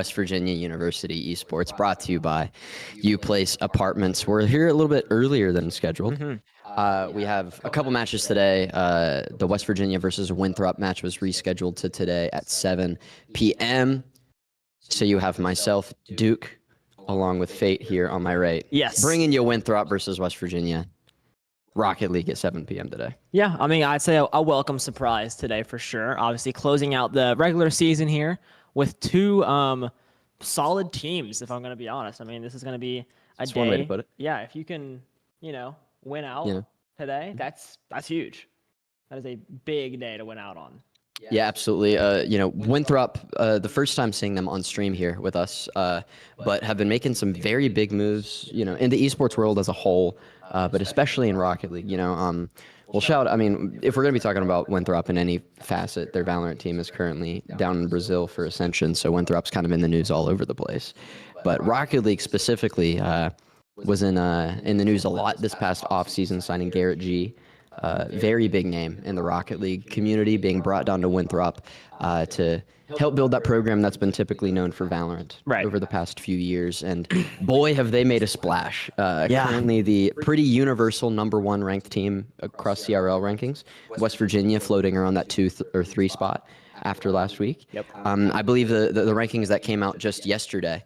West Virginia University Esports, brought to you by U-Place Apartments. We're here a little bit earlier than scheduled. We have a couple matches today. The West Virginia versus Winthrop match was rescheduled to today at 7 p.m. So you have myself, Duke, along with Fate here on my right. Yes. Bringing you Winthrop versus West Virginia. Rocket League at 7 p.m. today. Yeah, I mean, I'd say a welcome surprise today for sure. Obviously, closing out the regular season here with two solid teams, if I'm going to be honest. I mean, this is going to be That's one way to put it. Yeah, if you can, win out today, that's huge. That is a big day to win out on. Yeah, absolutely. Winthrop, the first time seeing them on stream here with us, but have been making some very big moves, in the esports world as a whole, but especially in Rocket League. If we're going to be talking about Winthrop in any facet, their Valorant team is currently down in Brazil for Ascension, so Winthrop's kind of in the news all over the place. But Rocket League specifically was in the news a lot this past offseason, signing Garrett G. Very big name in the Rocket League community, being brought down to Winthrop to help build that program that's been typically known for Valorant over the past few years. And boy, have they made a splash. Currently the pretty universal #1 ranked team across CRL rankings. West Virginia floating around that 2 or 3 spot after last week. Yep. I believe the rankings that came out just yesterday,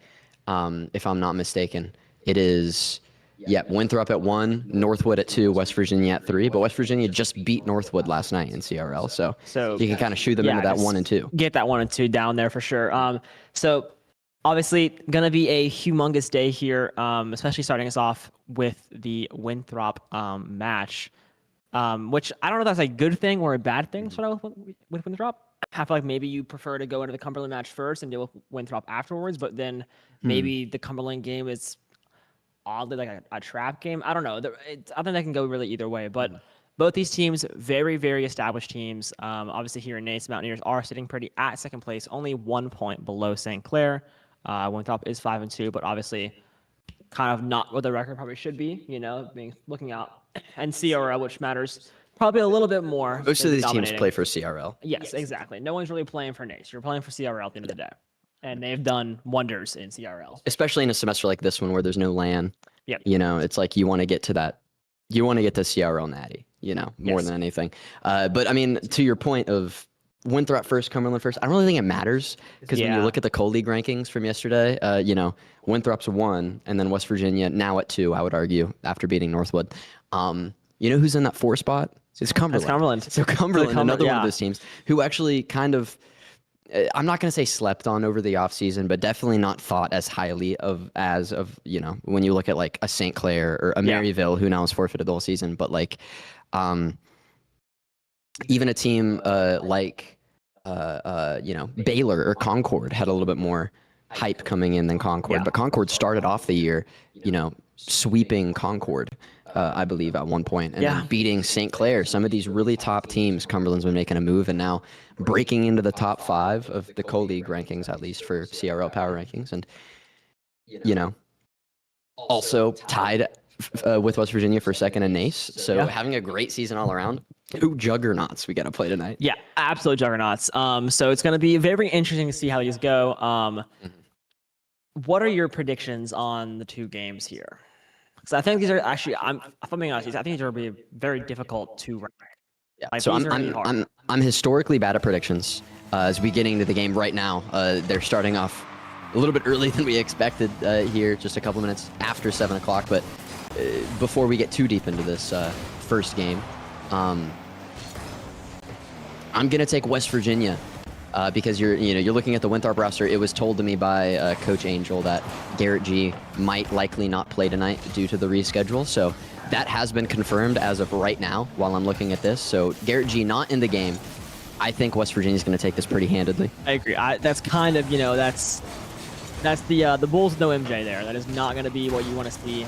if I'm not mistaken, it is... Yeah, Winthrop at 1, Northwood at 2, West Virginia at 3. But West Virginia just beat Northwood last night in CRL, so you can kind of shoot them into that 1 and 2. Get that 1 and 2 down there for sure. So obviously gonna be a humongous day here, especially starting us off with the Winthrop match, which I don't know if that's a good thing or a bad thing. With Winthrop, I feel like maybe you prefer to go into the Cumberland match first and deal with Winthrop afterwards, but then maybe the Cumberland game is oddly like a trap game. I don't know. I think that can go really either way. But both these teams, very, very established teams. Obviously here in NACE, Mountaineers are sitting pretty at second place, only 1 point below St. Clair. Winthrop is 5-2, but obviously kind of not what the record probably should be, looking out. And CRL, which matters probably a little bit more. Most of these teams play for CRL. Yes, exactly. No one's really playing for NACE. You're playing for CRL at the end of the day. And they've done wonders in CRL. Especially in a semester like this one where there's no LAN. Yep. It's like you want to get to that. You want to get to CRL natty, more than anything. But I mean, to your point of Winthrop first, Cumberland first, I don't really think it matters because when you look at the co-league rankings from yesterday, Winthrop's 1 and then West Virginia now at 2, I would argue, after beating Northwood. Who's in that 4 spot? It's Cumberland. It's Cumberland. So Cumberland, another one of those teams who actually kind of, I'm not going to say slept on over the offseason, but definitely not thought as highly of when you look at like a St. Clair or a Maryville, who now has forfeited the whole season. But like even a team like Baylor or Concord had a little bit more hype coming in than Concord. But Concord started off the year, sweeping Concord. I believe at one point, and then beating St. Clair. Some of these really top teams, Cumberland's been making a move, and now breaking into the top 5 of the co-league rankings, at least for CRL power rankings, and also tied with West Virginia for 2nd in NACE. So having a great season all around. 2 juggernauts we got to play tonight. Yeah, absolute juggernauts. So it's going to be very interesting to see how these go. What are your predictions on the 2 games here? So I think these are actually, if I'm being honest, I think these are going to be very difficult to rank. Yeah, so I'm historically bad at predictions. As we get into the game right now, they're starting off a little bit early than we expected here, just a couple minutes after 7 o'clock. But before we get too deep into this first game, I'm going to take West Virginia. Because you're looking at the Winthrop roster. It was told to me by Coach Angel that Garrett G might likely not play tonight due to the reschedule. So that has been confirmed as of right now while I'm looking at this. So Garrett G not in the game. I think West Virginia's going to take this pretty handedly. I agree. That's kind of, that's the Bulls with no MJ there. That is not going to be what you want to see.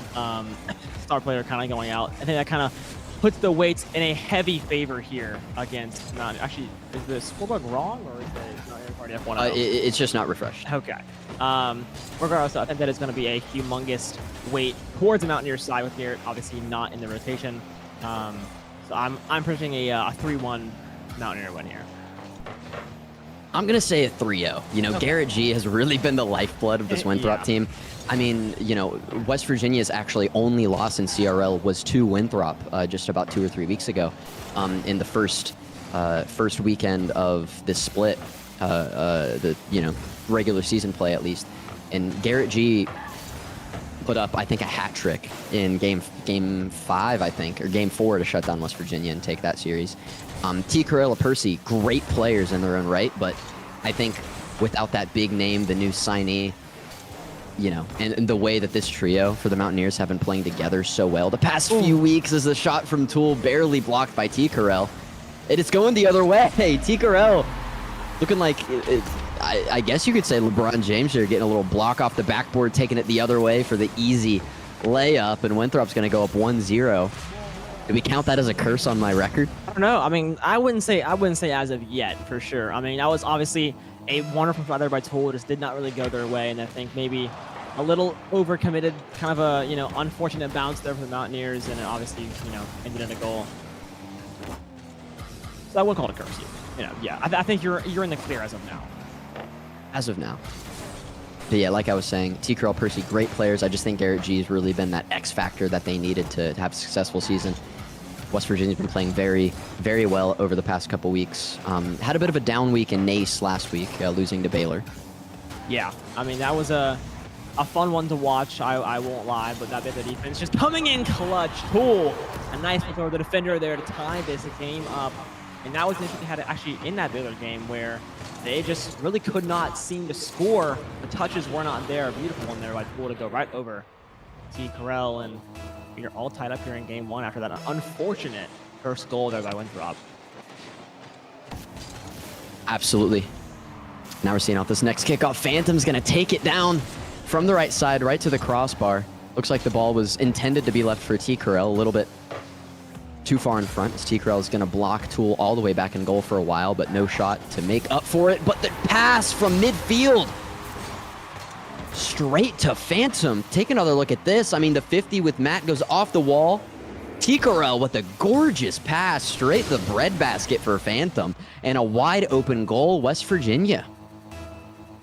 Star player kind of going out. I think that kind of puts the weights in a heavy favor here against Mountain. Actually, is the scoreboard wrong, or is it already F1? It's just not refreshed. Okay. Regardless, I think that it's going to be a humongous weight towards the Mountaineers side with Garrett obviously not in the rotation. So I'm predicting a 3-1 Mountaineer win here. I'm going to say a 3-0. You know, Okay. Garrett G has really been the lifeblood of this Winthrop Yeah. team. I mean, you know, West Virginia's actually only loss in CRL was to Winthrop just about 2 or 3 weeks ago in the first weekend of this split, the, you know, regular season play at least. And Garrett G put up, I think, a hat trick in game 5, I think, or game 4 to shut down West Virginia and take that series. T. Corella, Percy, great players in their own right, but I think without that big name, the new signee, you know, and the way that this trio for the Mountaineers have been playing together so well the past few weeks, as the shot from Toole barely blocked by T. Corell. It's going the other way. T. Corell looking like, I guess you could say LeBron James here, getting a little block off the backboard, taking it the other way for the easy layup, and Winthrop's going to go up 1-0. Do we count that as a curse on my record? I don't know. I mean, I wouldn't say as of yet, for sure. I mean, that was obviously a wonderful shot there by Toole. Just did not really go their way, and I think maybe a little overcommitted, kind of a, you know, unfortunate bounce there for the Mountaineers, and it obviously, you know, ended in a goal. So I wouldn't call it a curse. You know, yeah. I think you're in the clear as of now. As of now. But yeah, like I was saying, T. Corell, Percy, great players. I just think Garrett G has really been that X factor that they needed to have a successful season. West Virginia's been playing very, very well over the past couple weeks. Had a bit of a down week in NACE last week, losing to Baylor. Yeah, I mean, that was a fun one to watch, I won't lie, but that bit of defense just coming in clutch. Toole, a nice look over the defender there to tie this game up. And that was an issue they had actually in that Baylor game, where they just really could not seem to score. The touches were not there. A beautiful one there by Toole to go right over T. Corell, and you're all tied up here in game 1 after that unfortunate first goal there by Winthrop. Absolutely. Now we're seeing out this next kickoff. Phantom's going to take it down from the right side, right to the crossbar. Looks like the ball was intended to be left for T. Corell, a little bit too far in front, as T. Corell is going to block Toole all the way back in goal for a while, but no shot to make up for it. But the pass from midfield straight to Phantom. Take another look at this. I mean, the 50 with Matt goes off the wall. T. Corell with a gorgeous pass straight to the breadbasket for Phantom, and a wide open goal. West Virginia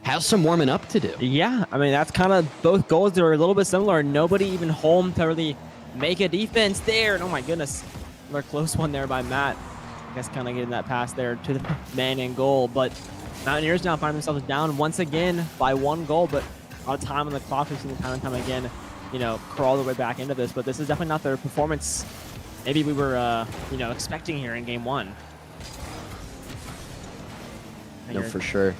has some warming up to do. Yeah, I mean, that's kind of both goals. They were a little bit similar. Nobody even home to really make a defense there. And oh my goodness, another close one there by Matt. I guess kind of getting that pass there to the man in goal. But Mountaineers now find themselves down once again by 1 goal, but a lot of time on the clock. We've seen them time and time again, you know, crawl their way back into this. But this is definitely not their performance maybe we were, you know, expecting here in game 1. No, for sure.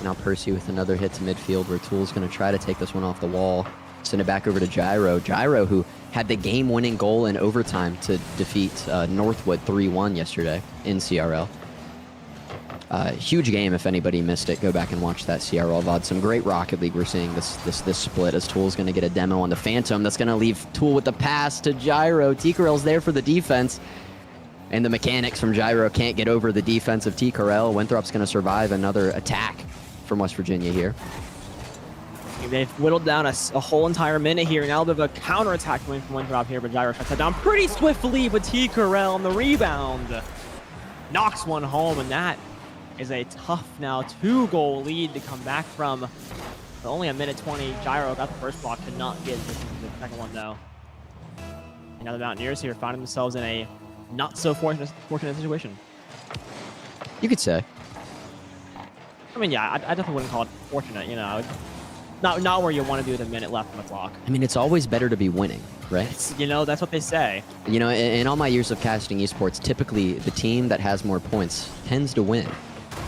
Now Percy with another hit to midfield, where Toole's going to try to take this one off the wall. Send it back over to Gyro. Gyro, who had the game-winning goal in overtime to defeat Northwood 3-1 yesterday in CRL. Huge game. If anybody missed it, go back and watch that CRL VOD. Some great Rocket League we're seeing this split, as Toole's going to get a demo on the Phantom. That's going to leave Toole with the pass to Gyro. T. Corell's there for the defense, and the mechanics from Gyro can't get over the defense of T. Corell. Winthrop's going to survive another attack from West Virginia here. They've whittled down a whole entire minute here. Now a bit of a counterattack coming from Winthrop here, but Gyro shuts that down pretty swiftly. But T. Corell on the rebound knocks one home, and that is a tough now 2-goal lead to come back from. For only a minute 20. Gyro got the first block, could not get the second one though. And now the Mountaineers here finding themselves in a not so fortunate situation. You could say. I mean, yeah, I definitely wouldn't call it fortunate, you know. Not where you want to be with a minute left on the clock. I mean, it's always better to be winning, right? You know, that's what they say. You know, in all my years of casting esports, typically the team that has more points tends to win.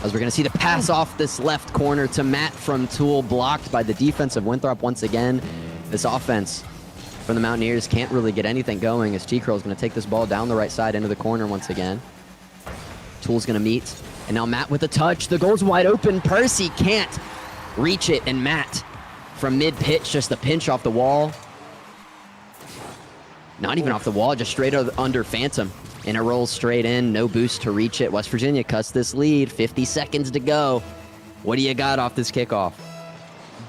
As we're going to see the pass off this left corner to Matt from Toole, blocked by the defense of Winthrop once again. This offense from the Mountaineers can't really get anything going, as T. Corell's going to take this ball down the right side into the corner once again. Toole's going to meet, and now Matt with a touch. The goal's wide open. Percy can't reach it, and Matt from mid-pitch, just the pinch off the wall. Not even off the wall, just straight under Phantom. And it rolls straight in, no boost to reach it. West Virginia cuts this lead, 50 seconds to go. What do you got off this kickoff?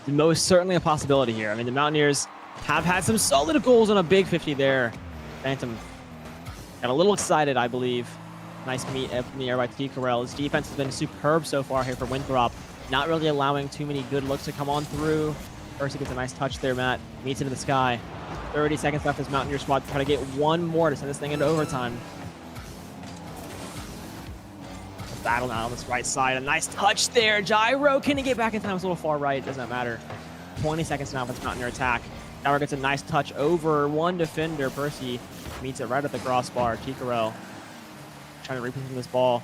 Most certainly a possibility here. I mean, the Mountaineers have had some solid goals on a big 50 there. Phantom got a little excited, I believe. Nice meet up in the air by T-Corell. His defense has been superb so far here for Winthrop. Not really allowing too many good looks to come on through. First, he gets a nice touch there, Matt. Meets into the sky. 30 seconds left as Mountaineer squad to try to get one more to send this thing into overtime. Battle now on this right side. A nice touch there. Gyro, can he get back in time? It's a little far right. Doesn't matter. 20 seconds now for this Mountaineer attack. Gyro gets a nice touch over one defender. Percy meets it right at the crossbar. T-Corell trying to reposition this ball.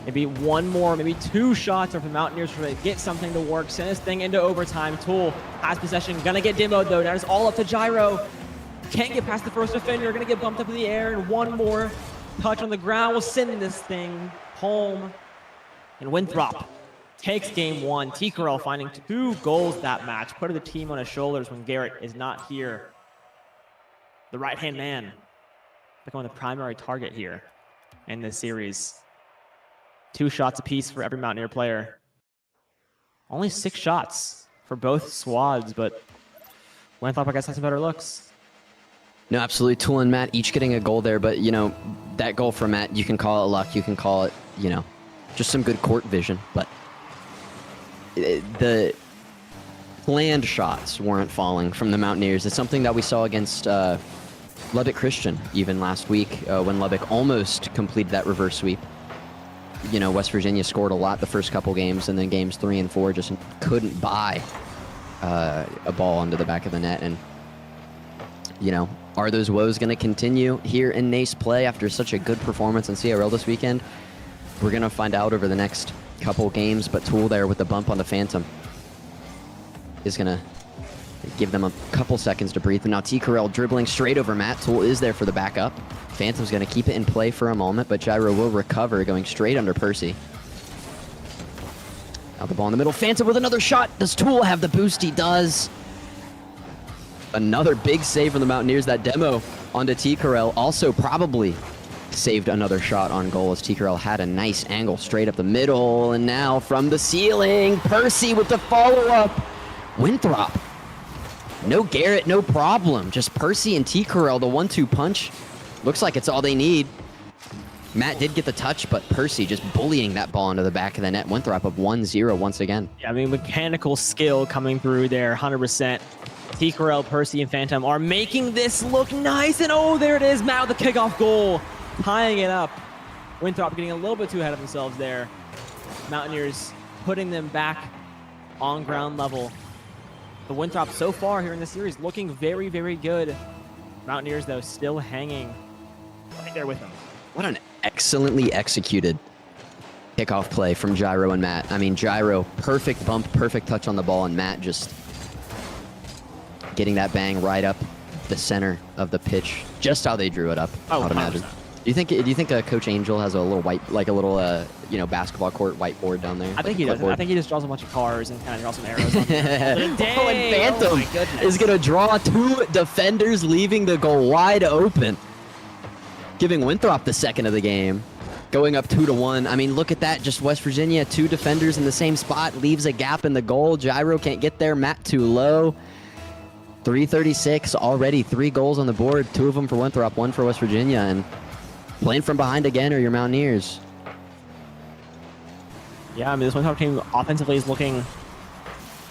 Maybe one more, maybe two shots, or if the Mountaineers try to get something to work. Send this thing into overtime. Tool has possession. Gonna get demoed though. That is all up to Gyro. Can't get past the first defender. Gonna get bumped up in the air, and one more touch on the ground will send this thing home. And Winthrop takes game one. T-Corell finding 2 goals that match, putting the team on his shoulders when Garrett is not here. The right-hand man becoming the primary target here in this series. 2 shots apiece for every Mountaineer player. Only 6 shots for both squads, but Winthrop, I guess, has some better looks. No, absolutely. Tool and Matt each getting a goal there, but, you know, that goal from Matt, you can call it luck, you can call it, you know, just some good court vision, but the planned shots weren't falling from the Mountaineers. It's something that we saw against Lubbock Christian even last week when Lubbock almost completed that reverse sweep. You know, West Virginia scored a lot the first couple games, and then games 3 and 4 just couldn't buy a ball into the back of the net. And, you know, are those woes going to continue here in NACE play after such a good performance in CRL this weekend? We're going to find out over the next couple games, but Tool there with the bump on the Phantom is going to give them a couple seconds to breathe. And now T-Corell dribbling straight over Matt. Tool is there for the backup. Phantom's going to keep it in play for a moment, but Gyro will recover, going straight under Percy. Now the ball in the middle. Phantom with another shot. Does Tool have the boost? He does. Another big save from the Mountaineers. That demo onto T-Corell also probably saved another shot on goal, as T-Corell had a nice angle straight up the middle. And now from the ceiling, Percy with the follow-up. Winthrop. No Garrett, no problem. Just Percy and T-Corell, the 1-2 punch. Looks like it's all they need. Matt did get the touch, but Percy just bullying that ball into the back of the net. Winthrop up 1-0 once again. Yeah, I mean, mechanical skill coming through there, 100%. T-Corell, Percy, and Phantom are making this look nice, and oh, there it is. Matt with the kickoff goal, tying it up. Winthrop getting a little bit too ahead of themselves there. Mountaineers putting them back on ground level. The Winthrop so far here in the series looking very, very good. Mountaineers, though, still hanging right there with them. What an excellently executed kickoff play from Gyro and Matt. I mean, Gyro, perfect bump, perfect touch on the ball, and Matt just getting that bang right up the center of the pitch, just how they drew it up. Oh, I would imagine. Do you think Coach Angel has a little white, like a little you know, basketball court whiteboard down there? I think he does. I think he just draws a bunch of cars and kind of draws some arrows on there. And Phantom is going to draw 2 defenders, leaving the goal wide open, giving Winthrop the second of the game, going up 2-1. I mean, look at that. Just West Virginia, 2 defenders in the same spot, leaves a gap in the goal. Gyro can't get there. Matt too low. 3:36 already. 3 goals on the board. 2 of them for Winthrop, 1 for West Virginia, and playing from behind again are your Mountaineers. Yeah, I mean, this Winthrop team offensively is looking,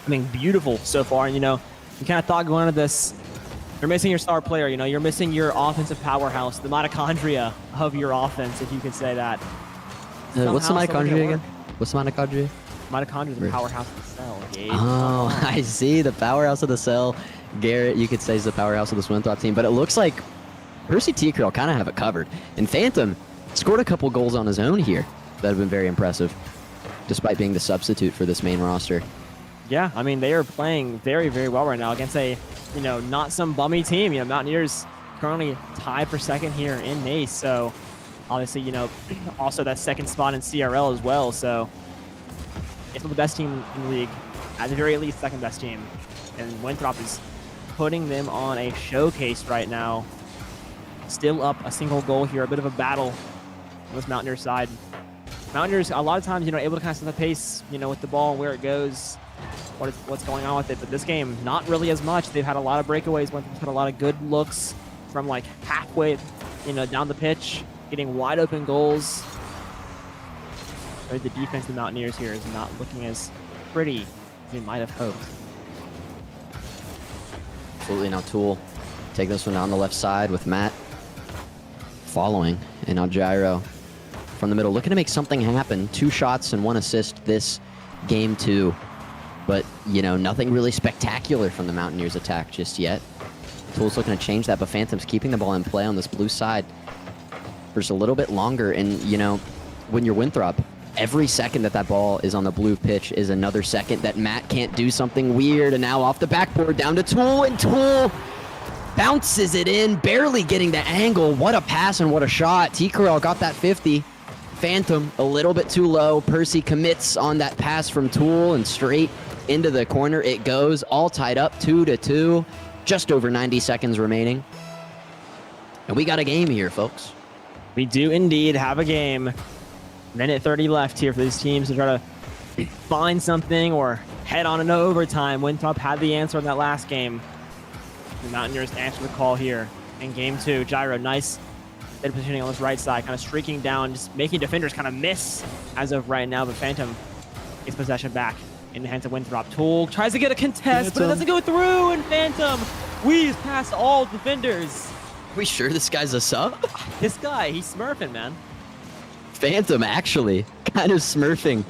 I mean, beautiful so far. And, you know, you kind of thought going into this, you're missing your star player. You know, you're missing your offensive powerhouse, the mitochondria of your offense, if you could say that. What's the mitochondria again? What's the mitochondria? Mitochondria is the powerhouse of the cell. Gabe. Oh, I see. The powerhouse of the cell. Garrett, you could say, is the powerhouse of this Winthrop team. But it looks like Percy T-Corell kind of have it covered. And Phantom scored a couple goals on his own here that have been very impressive, despite being the substitute for this main roster. Yeah, I mean, they are playing very, very well right now against a, you know, not some bummy team. You know, Mountaineers currently tied for second here in NACE. So, obviously, you know, also that second spot in CRL as well. So, it's the best team in the league, at the very least, second best team. And Winthrop is putting them on a showcase right now. Still up a single goal here, a bit of a battle on this Mountaineer side. Mountaineers, a lot of times, you know, able to kind of set the pace, you know, with the ball and where it goes, what's going on with it. But this game, not really as much. They've had a lot of breakaways, Winthrop's had a lot of good looks from like halfway, you know, down the pitch. getting wide open goals. But the defense of the Mountaineers here is not looking as pretty as we might have hoped. Absolutely. Now Tool take this one down the left side with Matt following. And now Gyro from the middle, looking to make something happen. 2 shots and 1 assist this game 2. But, you know, nothing really spectacular from the Mountaineers attack just yet. Tool's looking to change that, but Phantom's keeping the ball in play on this blue side for just a little bit longer. And, you know, when you're Winthrop, every second that ball is on the blue pitch is another second that Matt can't do something weird. And now off the backboard, down to Tool, and Tool bounces it in, barely getting the angle. What a pass and what a shot. T-Corral got that 50. Phantom a little bit too low. Percy commits on that pass from Tool and straight into the corner it goes. All tied up 2-2. Just over 90 seconds remaining. And we got a game here, folks. We do indeed have a game. Minute 30 left here for these teams to try to find something or head on into overtime. Winthrop had the answer in that last game. The Mountaineers answer the call here in game 2. Gyro, nice bit positioning on this right side, kind of streaking down, just making defenders kind of miss as of right now. But Phantom gets possession back in the hands of Winthrop. Tool tries to get a contest, but it doesn't go through, and Phantom weaves past all defenders. We sure this guy's a sub? This guy, he's smurfing, man. Phantom actually kind of smurfing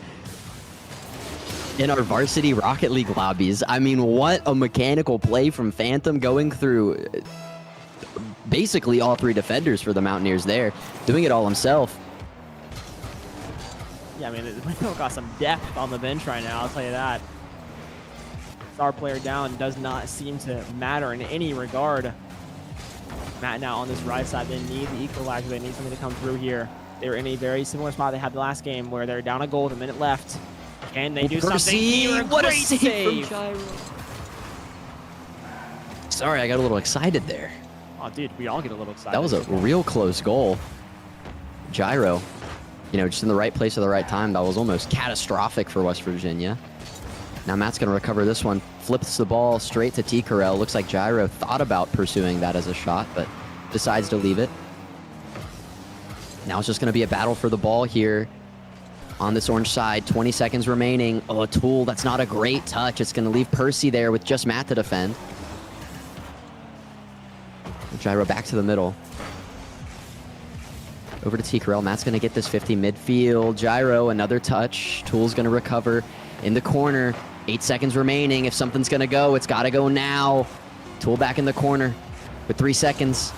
in our Varsity Rocket League lobbies. I mean, what a mechanical play from Phantom, going through basically all 3 defenders for the Mountaineers there, doing it all himself. Yeah, I mean, Winthrop got some depth on the bench right now, I'll tell you that. Star player down does not seem to matter in any regard. Matt now on this right side, they need the equalizer, they need something to come through here. They're in a very similar spot they had the last game where they're down a goal with a minute left. Can they do something here? What a Great save from Gyro. Sorry, I got a little excited there. Oh, dude, we all get a little excited. That was a real close goal. Gyro, you know, just in the right place at the right time. That was almost catastrophic for West Virginia. Now Matt's going to recover this one. Flips the ball straight to T-Corral. Looks like Gyro thought about pursuing that as a shot, but decides to leave it. Now it's just going to be a battle for the ball here on this orange side. 20 seconds remaining. Oh, a Tool. That's not a great touch. It's going to leave Percy there with just Matt to defend. Gyro back to the middle. Over to T-Corral. Matt's going to get this 50 midfield. Gyro, another touch. Tool's going to recover in the corner. 8 seconds remaining. If something's going to go, it's got to go now. Tool back in the corner with 3 seconds.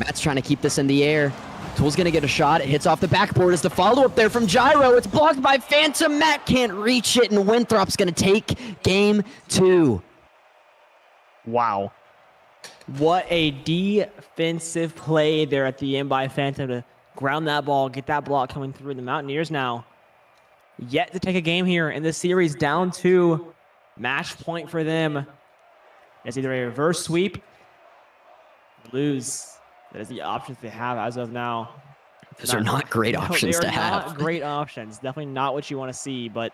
Matt's trying to keep this in the air. Tool's going to get a shot. It hits off the backboard as the follow-up there from Gyro. It's blocked by Phantom. Matt can't reach it, and Winthrop's going to take game 2. Wow. What a defensive play there at the end by Phantom to ground that ball, get that block coming through. The Mountaineers now yet to take a game here in this series, down 2. Match point for them. It's either a reverse sweep, lose. That is the options they have as of now. Those are not great options to have. Not great options. Definitely not what you want to see. But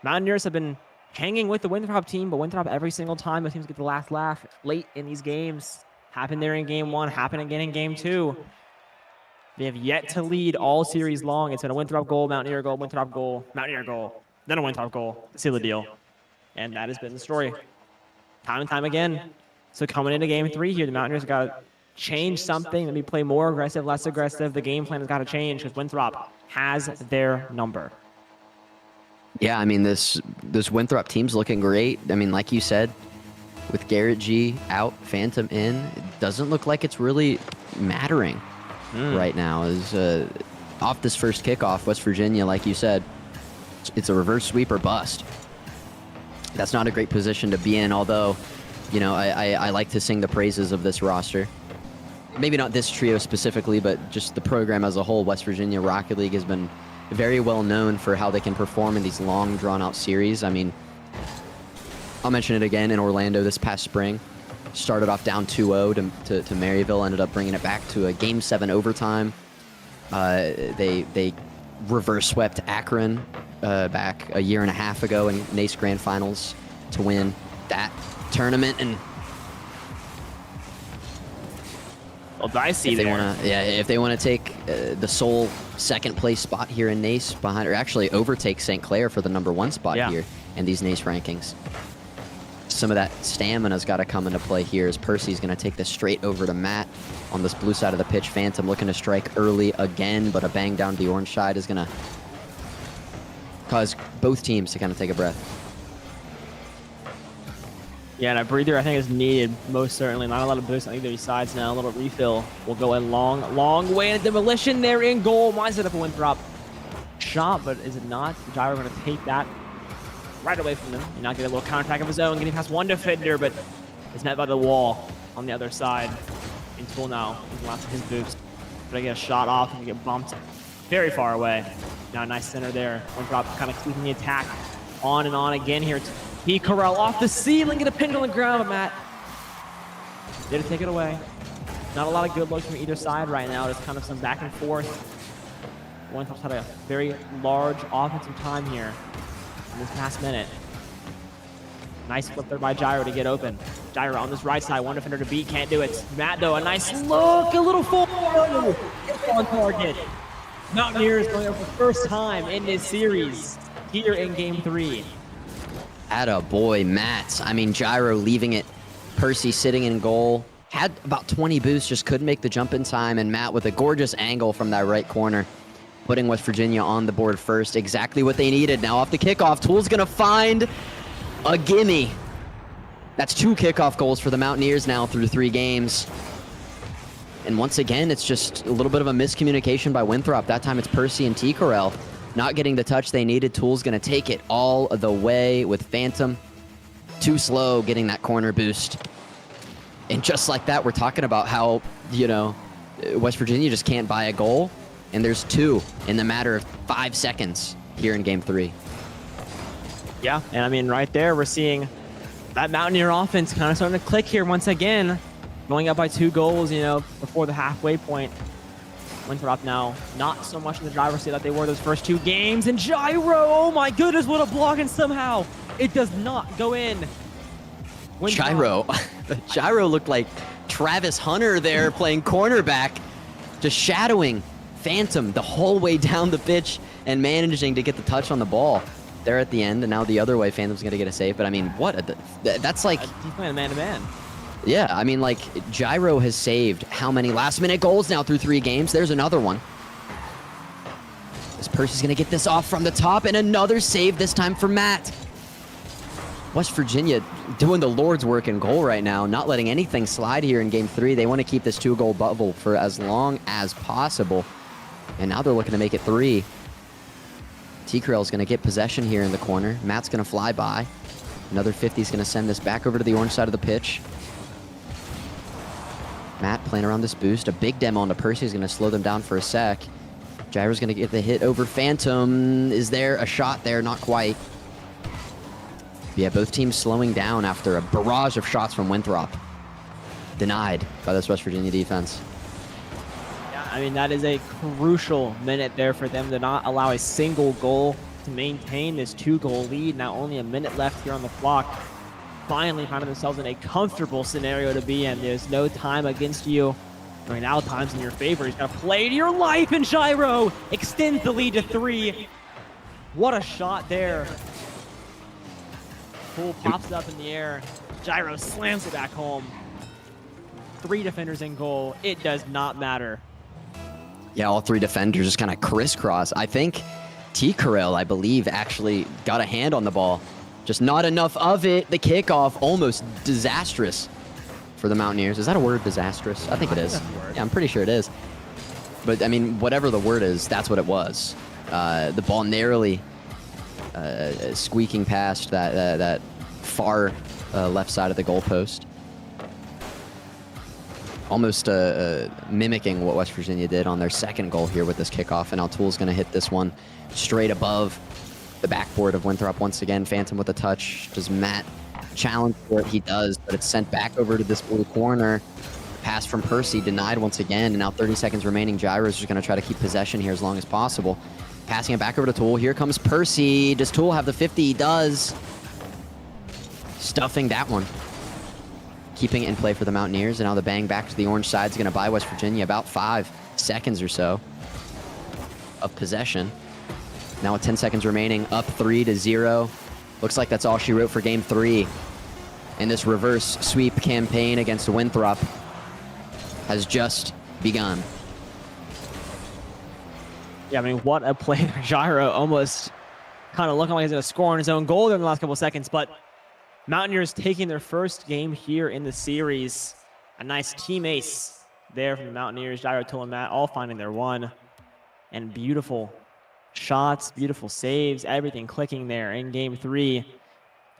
Mountaineers have been hanging with the Winthrop team, but Winthrop every single time the teams get the last laugh late in these games. Happened there in game 1, happened again in game 2. They have yet to lead all series long. It's been a Winthrop goal, Mountaineer goal, Winthrop goal, Mountaineer goal, then a Winthrop goal to seal the deal. And that has been the story time and time again. So coming into game 3 here, the Mountaineers got to change something. Maybe play more aggressive, less aggressive. The game plan has got to change because Winthrop has their number. Yeah, I mean, this Winthrop team's looking great. I mean, like you said, with Garrett G out, Phantom in, it doesn't look like it's really mattering right now. Is off this first kickoff, West Virginia, like you said, it's a reverse sweep or bust. That's not a great position to be in, although, you know, I like to sing the praises of this roster. Maybe not this trio specifically, but just the program as a whole. West Virginia Rocket League has been very well known for how they can perform in these long, drawn-out series. I mean, I'll mention it again in Orlando this past spring. Started off down 2-0 to Maryville, ended up bringing it back to a Game 7 overtime. They reverse swept Akron back a year and a half ago in NACE Grand Finals to win that tournament. And Well, dicey If they there. want to, yeah, if they want to take the sole second place spot here in NACE behind, or actually overtake St. Clair for the #1 spot here in these NACE rankings. Some of that stamina's got to come into play here as Percy's going to take this straight over to Matt on this blue side of the pitch. Phantom looking to strike early again, but a bang down the orange side is going to cause both teams to kind of take a breath. Yeah, and a breather I think is needed, most certainly. Not a lot of boost on either sides now. A little refill will go a long, long way. And demolition there in goal. Might set up a Winthrop shot, but is it not? Gyro going to take that right away from him. And now get a little counterattack of his own, getting past one defender, but is met by the wall on the other side. In full now. He's lost his boost. But I get a shot off and get bumped very far away. Now a nice center there. Winthrop kind of keeping the attack on and on again here. He Corral off the ceiling, get a pin on the ground, but Matt did take it away. Not a lot of good looks from either side right now. Just kind of some back and forth. Winthrop's had a very large offensive time here in this past minute. Nice flip there by Gyro to get open. Gyro on this right side, one defender to beat, can't do it. Matt though, a nice look, a little forward. It's on target. Mountaineers going up for the first time in this series here in Game 3. Atta boy, Matt. I mean, Gyro leaving it. Percy sitting in goal. Had about 20 boosts, just couldn't make the jump in time. And Matt with a gorgeous angle from that right corner, putting West Virginia on the board first. Exactly what they needed. Now off the kickoff, Tool's going to find a gimme. That's 2 kickoff goals for the Mountaineers now through 3 games. And once again, it's just a little bit of a miscommunication by Winthrop. That time it's Percy and T. Corral not getting the touch they needed. Tool's going to take it all the way with Phantom. Too slow getting that corner boost. And just like that, we're talking about how, you know, West Virginia just can't buy a goal. And there's 2 in the matter of 5 seconds here in Game 3. Yeah, and I mean, right there, we're seeing that Mountaineer offense kind of starting to click here once again. Going up by 2 goals, you know, before the halfway point. Winthrop now not so much in the driver's seat that they were those first 2 games. And Gyro, oh my goodness, what a block, and somehow it does not go in. Winthrop. Gyro looked like Travis Hunter there playing cornerback, just shadowing Phantom the whole way down the pitch and managing to get the touch on the ball there at the end. And now the other way, Phantom's going to get a save. But I mean, what? That's like... He's playing man-to-man. Yeah, I mean, like, Gyro has saved how many last-minute goals now through 3 games? There's another one. This Percy's going to get this off from the top, and another save this time for Matt. West Virginia doing the Lord's work in goal right now, not letting anything slide here in Game 3. They want to keep this 2-goal bubble for as long as possible. And now they're looking to make it 3. T-Corral's going to get possession here in the corner. Matt's going to fly by. Another 50's going to send this back over to the orange side of the pitch. Matt playing around this boost. A big demo onto Percy is going to slow them down for a sec. Gyro's going to get the hit over Phantom. Is there a shot there? Not quite. Yeah, both teams slowing down after a barrage of shots from Winthrop. Denied by this West Virginia defense. Yeah, I mean, that is a crucial minute there for them to not allow a single goal to maintain this 2-goal lead. Now only a minute left here on the clock. Finally finding themselves in a comfortable scenario to be in. There's no time against you. I mean, now time's in your favor. He's got to play to your life, and Gyro extends the lead to 3. What a shot there. Pool pops it up in the air. Gyro slams it back home. 3 defenders in goal. It does not matter. Yeah, all 3 defenders just kind of crisscross. I think T. Corral, I believe, actually got a hand on the ball. Just not enough of it. The kickoff, almost disastrous for the Mountaineers. Is that a word, disastrous? I think it is. Yeah, I'm pretty sure it is. But, I mean, whatever the word is, that's what it was. The ball narrowly squeaking past that far left side of the goalpost. Almost mimicking what West Virginia did on their second goal here with this kickoff. And now Tool's going to hit this one straight above the backboard of Winthrop once again. Phantom with a touch. Does Matt challenge for it? He does, but it's sent back over to this blue corner. Pass from Percy denied once again, and now 30 seconds remaining. Gyro's just going to try to keep possession here as long as possible. Passing it back over to Tool. Here comes Percy. Does Tool have the 50? He does. Stuffing that one. keeping it in play for the Mountaineers. And now the bang back to the orange side is going to buy West Virginia about 5 seconds or so of possession. Now with 10 seconds remaining, up 3-0. Looks like that's all she wrote for game 3. And this reverse sweep campaign against Winthrop has just begun. Yeah, I mean, what a play there. Gyro almost kind of looking like he's going to score on his own goal there in the last couple of seconds, but Mountaineers taking their first game here in the series. A nice team ace there from the Mountaineers. Gyro, Tool, and Matt all finding their one. And beautiful shots, beautiful saves, everything clicking there in game 3.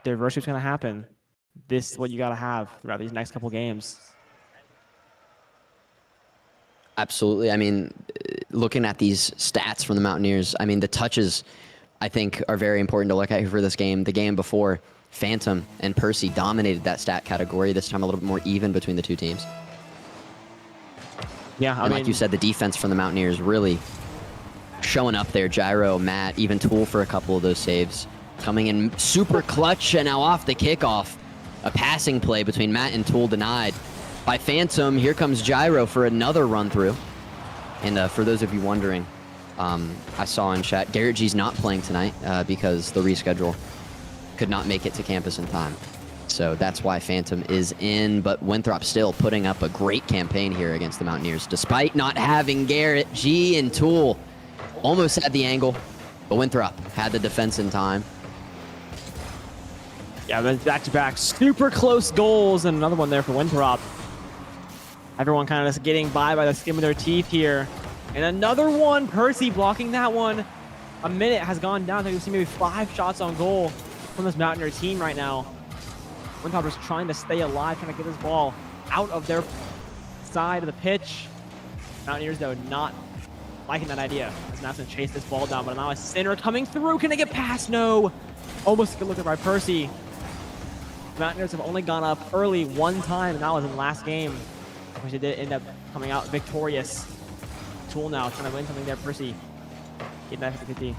The reverse sweep's going to happen. This is what you got to have throughout these next couple games. Absolutely. I mean, looking at these stats from the Mountaineers, I mean, the touches, I think, are very important to look at here for this game. The game before, Phantom and Percy dominated that stat category. This time a little bit more even between the two teams. Yeah, I mean, like you said, the defense from the Mountaineers really showing up there. Gyro, Matt, even Tool for a couple of those saves. Coming in super clutch, and now off the kickoff. A passing play between Matt and Tool denied by Phantom. Here comes Gyro for another run through. And for those of you wondering, I saw in chat, Garrett G's not playing tonight because the reschedule could not make it to campus in time. So that's why Phantom is in, but Winthrop still putting up a great campaign here against the Mountaineers, despite not having Garrett G and Tool. Almost had the angle, but Winthrop had the defense in time. Yeah, then back-to-back super close goals, and another one there for Winthrop. Everyone kind of just getting by the skin of their teeth here. And another one, Percy blocking that one. A minute has gone down. I think we've seen maybe 5 shots on goal from this Mountaineer team right now. Winthrop is trying to stay alive, trying to get this ball out of their side of the pitch. Mountaineers, though, not liking that idea. As Matt's gonna chase this ball down, but now a center coming through. Can they get past? No. Almost a good look at by Percy. The Mountaineers have only gone up early one time, and that was in the last game, which they did end up coming out victorious. Tool now trying to win something there. Percy getting that 50-50.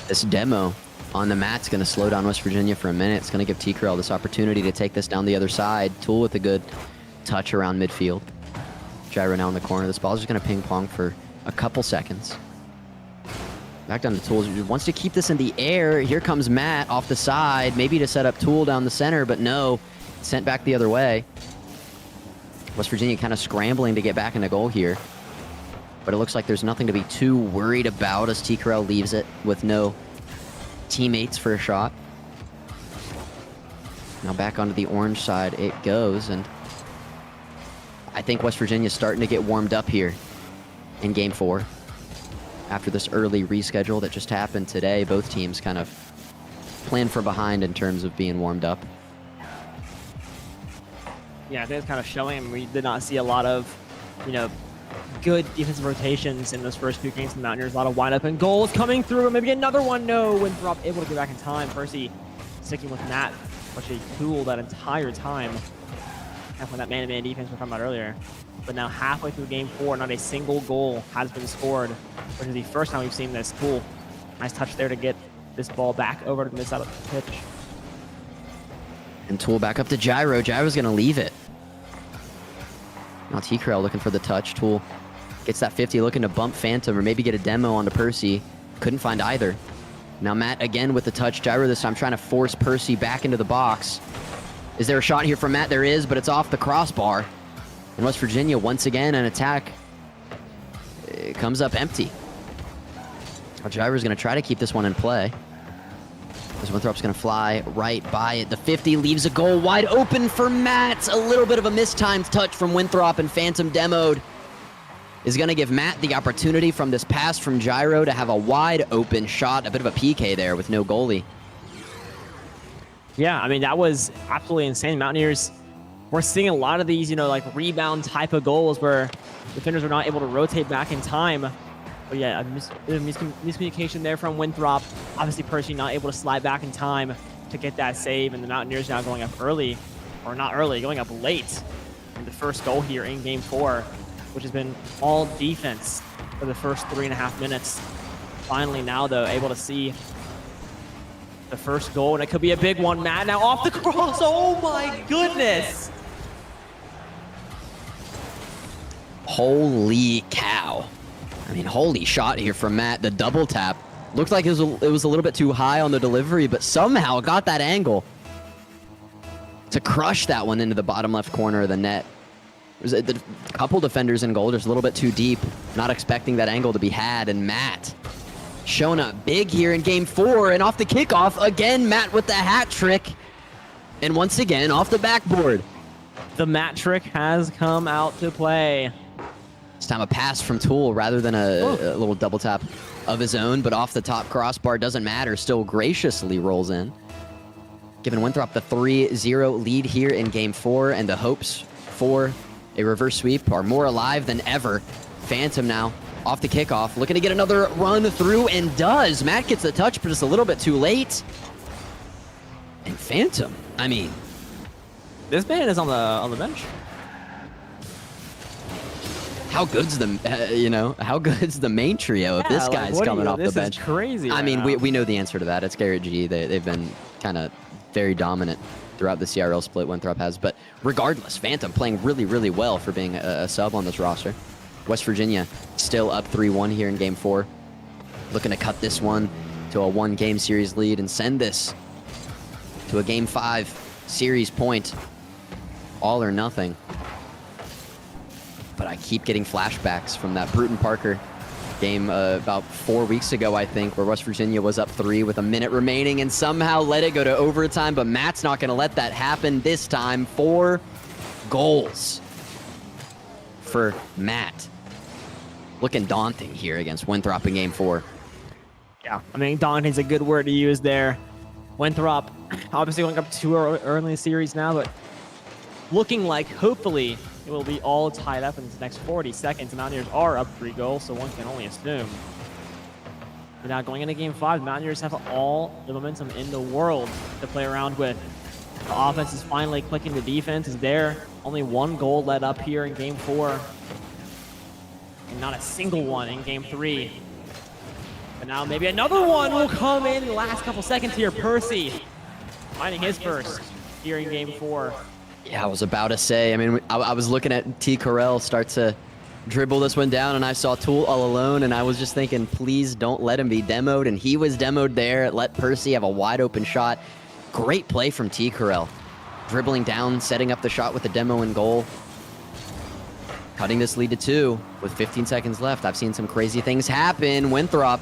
This demo on the mat's going to slow down West Virginia for a minute. It's going to give T-Corral this opportunity to take this down the other side. Tool with a good touch around midfield. Gyro now in the corner. This ball is just going to ping pong for a couple seconds. Back down to Tool. Wants to keep this in the air. Here comes Matt off the side, maybe to set up Tool down the center, but no. Sent back the other way. West Virginia kind of scrambling to get back into goal here. But it looks like there's nothing to be too worried about as T-Corral leaves it with no teammates for a shot. Now back onto the orange side it goes, and I think West Virginia's starting to get warmed up here in game 4. After this early reschedule that just happened today, both teams kind of playing from behind in terms of being warmed up. Yeah, I think it's kind of showing. We did not see a lot of, good defensive rotations in those first 2 games from the Mountaineers. A lot of wind up and goals coming through. Maybe another one. No, Winthrop able to get back in time. Percy sticking with Matt, which a tool that entire time. And when that man-to-man defense we were talking about earlier. But now halfway through game 4, not a single goal has been scored, which is the first time we've seen this. Tool, nice touch there to get this ball back over to the mid side of the pitch. And Tool back up to Gyro. Gyro's going to leave it. Now T-Corral looking for the touch. Tool gets that 50, looking to bump Phantom or maybe get a demo onto Percy. Couldn't find either. Now Matt again with the touch. Gyro this time trying to force Percy back into the box. Is there a shot here from Matt? There is, but it's off the crossbar. And West Virginia, once again, an attack. It comes up empty. Gyro's going to try to keep this one in play. As Winthrop's going to fly right by it. The 50 leaves a goal wide open for Matt. A little bit of a mistimed touch from Winthrop, and Phantom demoed. Is going to give Matt the opportunity from this pass from Gyro to have a wide open shot. A bit of a PK there with no goalie. Yeah, I mean, that was absolutely insane. Mountaineers, we're seeing a lot of these, rebound type of goals where defenders are not able to rotate back in time. But yeah, a miscommunication there from Winthrop. Obviously, Percy not able to slide back in time to get that save, and the Mountaineers now going up early, or not early, going up late in the first goal here in game 4, which has been all defense for the first 3.5 minutes. Finally now, though, able to see the first goal, and it could be a big one. Matt now off the cross. Oh my goodness. Holy cow. I mean, holy shot here from Matt. The double tap. Looked like it was a little bit too high on the delivery, but somehow got that angle to crush that one into the bottom left corner of the net. There's a couple defenders in goal, just a little bit too deep. Not expecting that angle to be had, and Matt showing up big here in game 4, and off the kickoff, again, Matt with the hat trick. And once again, off the backboard. The Matt trick has come out to play. This time a pass from Tool rather than a little double tap of his own, but off the top crossbar, doesn't matter, still graciously rolls in. Giving Winthrop the 3-0 lead here in game 4, and the hopes for a reverse sweep are more alive than ever. Phantom now off the kickoff, looking to get another run through, and does. Matt gets the touch, but it's a little bit too late. And Phantom, I mean, this man is on the bench. how good's the how good's the main trio if this guy's coming off the bench? This is crazy. I mean, we know the answer to that. It's Garrett G. They've been kind of very dominant throughout the CRL split, Winthrop has. But regardless, Phantom playing really, really well for being a sub on this roster. West Virginia still up 3-1 here in game 4. Looking to cut this one to a 1-game series lead and send this to a game 5 series point. All or nothing. But I keep getting flashbacks from that Bruton Parker game about 4 weeks ago, I think, where West Virginia was up 3 with a minute remaining and somehow let it go to overtime, but Matt's not going to let that happen this time. 4 goals for Matt. Looking daunting here against Winthrop in game 4. Yeah, I mean, daunting's a good word to use there. Winthrop obviously going up 2 early in the series now, but looking like hopefully it will be all tied up in the next 40 seconds. The Mountaineers are up 3 goals, so one can only assume. But now going into game 5, the Mountaineers have all the momentum in the world to play around with. The offense is finally clicking, the defense is there. Only 1 goal let up here in game 4. And not a single one in game 3. But now maybe another one will come in the last couple seconds here. Percy finding his first here in game 4. Yeah, I was about to say, I mean, I was looking at T. Carell start to dribble this one down, and I saw Tool all alone, and I was just thinking, please don't let him be demoed, and he was demoed there. Let Percy have a wide open shot. Great play from T. Carell. Dribbling down, setting up the shot with the demo in goal. Cutting this lead to 2 with 15 seconds left. I've seen some crazy things happen. Winthrop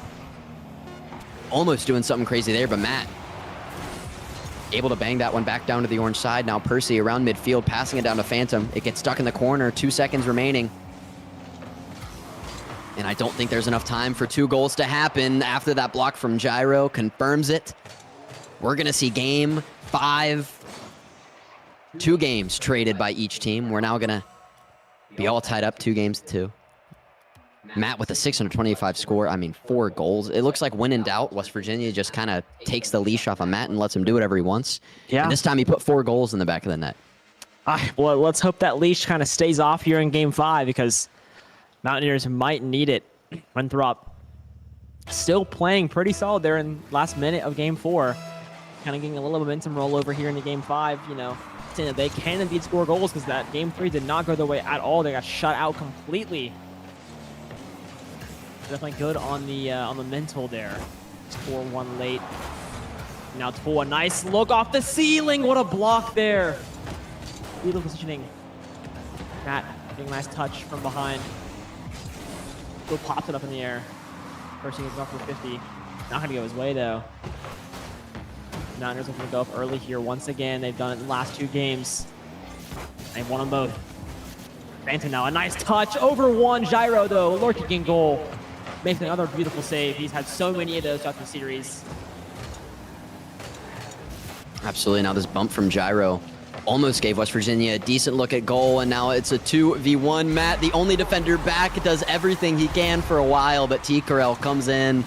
almost doing something crazy there, but Matt able to bang that one back down to the orange side. Now Percy around midfield, passing it down to Phantom. It gets stuck in the corner, 2 seconds remaining. And I don't think there's enough time for 2 goals to happen after that block from Gyro confirms it. We're going to see game 5. 2 games traded by each team. We're now going to be all tied up 2 games to 2. Matt with a 625 score. I mean, 4 goals. It looks like when in doubt, West Virginia just kind of takes the leash off of Matt and lets him do whatever he wants. Yeah. And this time he put 4 goals in the back of the net. Well, let's hope that leash kind of stays off here in game 5 because Mountaineers might need it. Winthrop still playing pretty solid there in last minute of game 4. Kind of getting a little momentum roll over here into game 5, you know, saying that they can indeed score goals because that game 3 did not go their way at all. They got shut out completely. Definitely good on the mental there. Score 1 late. Now Tool, a nice look off the ceiling. What a block there. Beautiful positioning. Matt getting a nice touch from behind. Still pops it up in the air. First thing is off for 50. Not gonna go his way though. Mountaineers looking to go up early here once again. They've done it in the last 2 games. They've won them both. Phantom now, a nice touch over 1. Gyro though, lurking in goal. Making another beautiful save. He's had so many of those throughout the series. Absolutely. Now this bump from Gyro almost gave West Virginia a decent look at goal, and now it's a 2v1. Matt, the only defender back, does everything he can for a while, but T. Carell comes in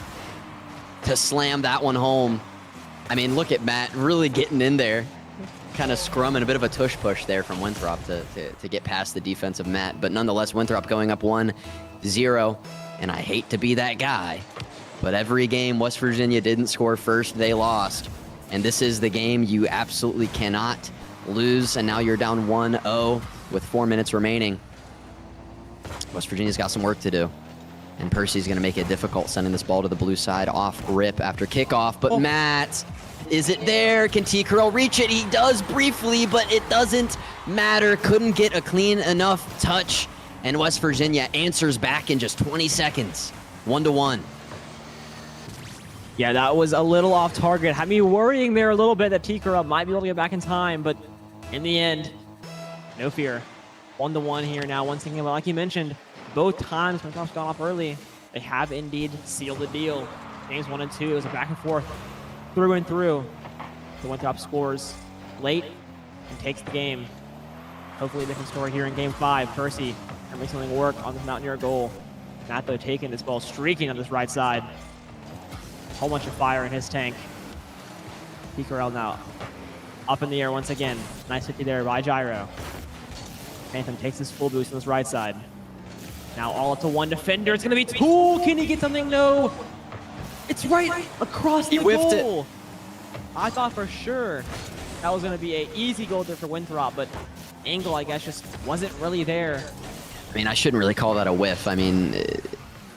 to slam that one home. I mean, look at Matt really getting in there, kind of scrumming, a bit of a tush push there from Winthrop to get past the defensive Matt. But nonetheless, Winthrop going up 1-0. And I hate to be that guy, but every game West Virginia didn't score first, they lost. And this is the game you absolutely cannot lose. And now you're down 1-0 with 4 minutes remaining. West Virginia's got some work to do. And Percy's going to make it difficult, sending this ball to the blue side off rip after kickoff. But Matt, is it there? Can T. Carell reach it? He does briefly, but it doesn't matter. Couldn't get a clean enough touch. And West Virginia answers back in just 20 seconds. 1-1. Yeah, that was a little off target. Had me worrying there a little bit that T. Carell might be able to get back in time, but in the end, no fear. 1-1 here now. Once again, like you mentioned, both times Winthrop's gone off early, they have indeed sealed the deal. Games 1 and 2, it was a back and forth, through and through. The Winthrop scores late and takes the game. Hopefully a different story here in game 5. Percy can make something work on this Mountaineer goal. Matt, though, taking this ball, streaking on this right side. A whole bunch of fire in his tank. T. Carell now up in the air once again. Nice 50 there by Gyro. Phantom takes his full boost on this right side. Now all up to one defender. It's going to be Tool. Can he get something? No. It's right across the goal. I thought for sure that was going to be an easy goal there for Winthrop, but angle, I guess, just wasn't really there. I mean, I shouldn't really call that a whiff. I mean,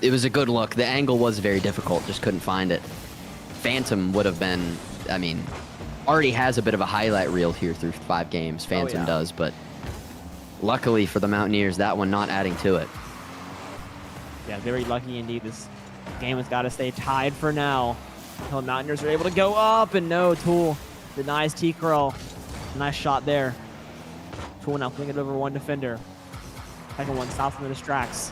it was a good look. The angle was very difficult. Just couldn't find it. Phantom would have been, I mean, already has a bit of a highlight reel here through 5 games. Phantom does, but luckily for the Mountaineers, that one not adding to it. Yeah, very lucky indeed. This game has got to stay tied for now until the Mountaineers are able to go up, and no, Tool denies T. Carell. Nice shot there. Tool now fling it over one defender. Second one stops and distracts.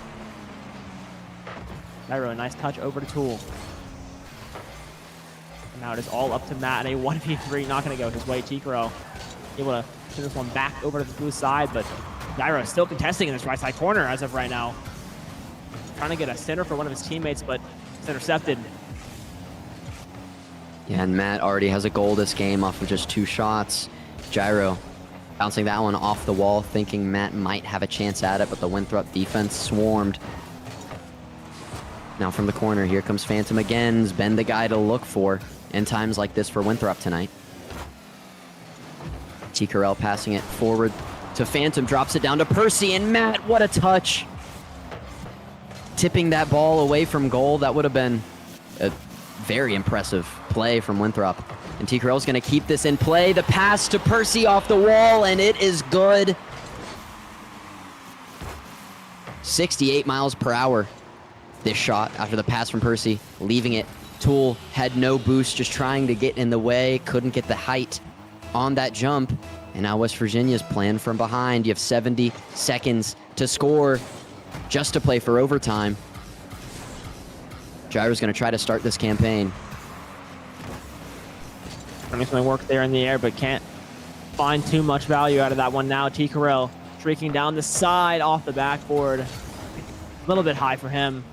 Gyro, a nice touch over to Tool. And now it is all up to Matt, and a 1v3 not going to go his way. T. Carell able to send this one back over to the blue side, but Gyro still contesting in this right side corner as of right now. Trying to get a center for one of his teammates, but it's intercepted. Yeah, and Matt already has a goal this game off of just 2 shots. Gyro bouncing that one off the wall, thinking Matt might have a chance at it, but the Winthrop defense swarmed. Now from the corner, here comes Phantom again. He's been the guy to look for in times like this for Winthrop tonight. T. Carell passing it forward to Phantom, drops it down to Percy, and Matt, what a touch. Tipping that ball away from goal, that would have been a very impressive play from Winthrop. And T. Carell's going to keep this in play. The pass to Percy off the wall, and it is good. 68 miles per hour. This shot after the pass from Percy, leaving it. Tool had no boost, just trying to get in the way. Couldn't get the height on that jump. And now West Virginia's playing from behind. You have 70 seconds to score, just to play for overtime. Gyro's going to try to start this campaign. Trying to make something work there in the air, but can't find too much value out of that one now. T. Carell streaking down the side off the backboard. A little bit high for him.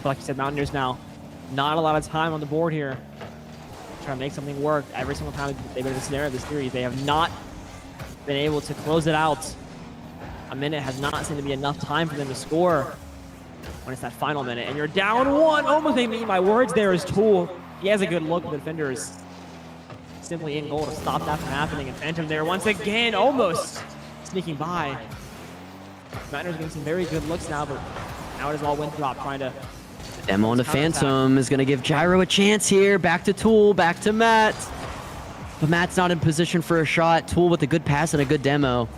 But like you said, Mountaineers now, not a lot of time on the board here. Trying to make something work. Every single time they've been in this scenario of this series, they have not been able to close it out. A minute has not seemed to be enough time for them to score when it's that final minute. And you're down 1. Almost made me eat my words there is Tool. He has a good look, but the defender is simply in goal to stop that from happening. And Phantom there once again, almost sneaking by. Mountaineers getting some very good looks now, but now it is all Winthrop trying to... Demo on the Phantom is going to give Gyro a chance here. Back to Tool, back to Matt. But Matt's not in position for a shot. Tool with a good pass and a good demo.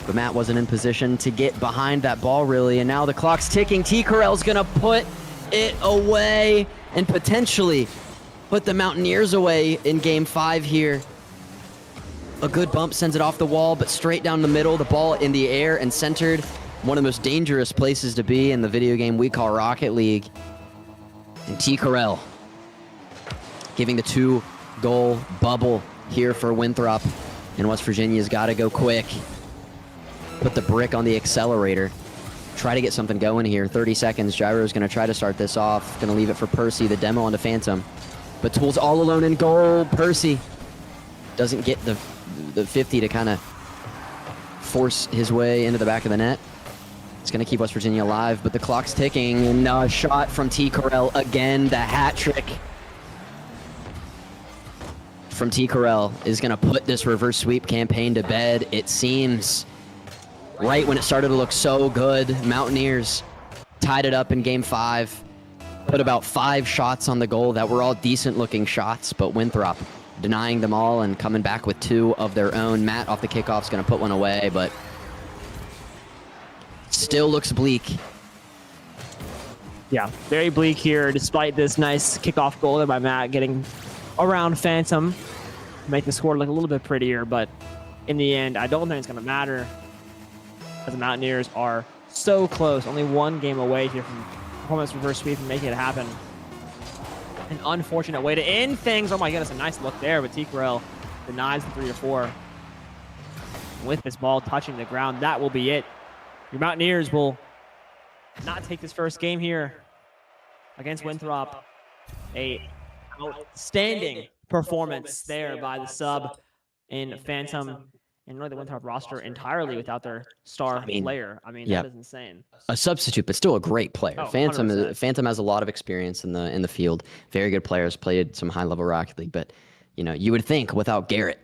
But Matt wasn't in position to get behind that ball, really. And now the clock's ticking. T. Carell's going to put it away and potentially put the Mountaineers away in Game 5 here. A good bump sends it off the wall, but straight down the middle. The ball in the air and centered. One of the most dangerous places to be in the video game we call Rocket League. And T. Carell giving the 2-goal bubble here for Winthrop. And West Virginia's got to go quick. Put the brick on the accelerator. Try to get something going here. 30 seconds. Gyro's going to try to start this off. Going to leave it for Percy. The demo onto Phantom. But Tool's all alone in goal. Percy doesn't get the 50 to kind of force his way into the back of the net. It's going to keep West Virginia alive, but the clock's ticking. And a shot from T. Carell again. The hat trick. from T. Corell is going to put this reverse sweep campaign to bed. It seems right when it started to look so good, Mountaineers tied it up in Game 5, put about 5 shots on the goal that were all decent-looking shots, but Winthrop denying them all and coming back with 2 of their own. Matt off the kickoff is going to put one away, but still looks bleak. Yeah, very bleak here, despite this nice kickoff goal there by Matt, getting around Phantom, make the score look a little bit prettier, but in the end, I don't think it's going to matter, as the Mountaineers are so close, only 1 game away here from performance reverse sweep and making it happen. An unfortunate way to end things. Oh my goodness, a nice look there, but T. Corell denies the 3 or 4. With this ball touching the ground, that will be it. Your Mountaineers will not take this first game here against Winthrop. A outstanding performance there by the sub in Phantom, and really the Winthrop roster entirely without their star player. I mean, that is insane. A substitute, but still a great player. Oh, Phantom has a lot of experience in the field. Very good players, played some high-level Rocket League, but you would think without Garrett,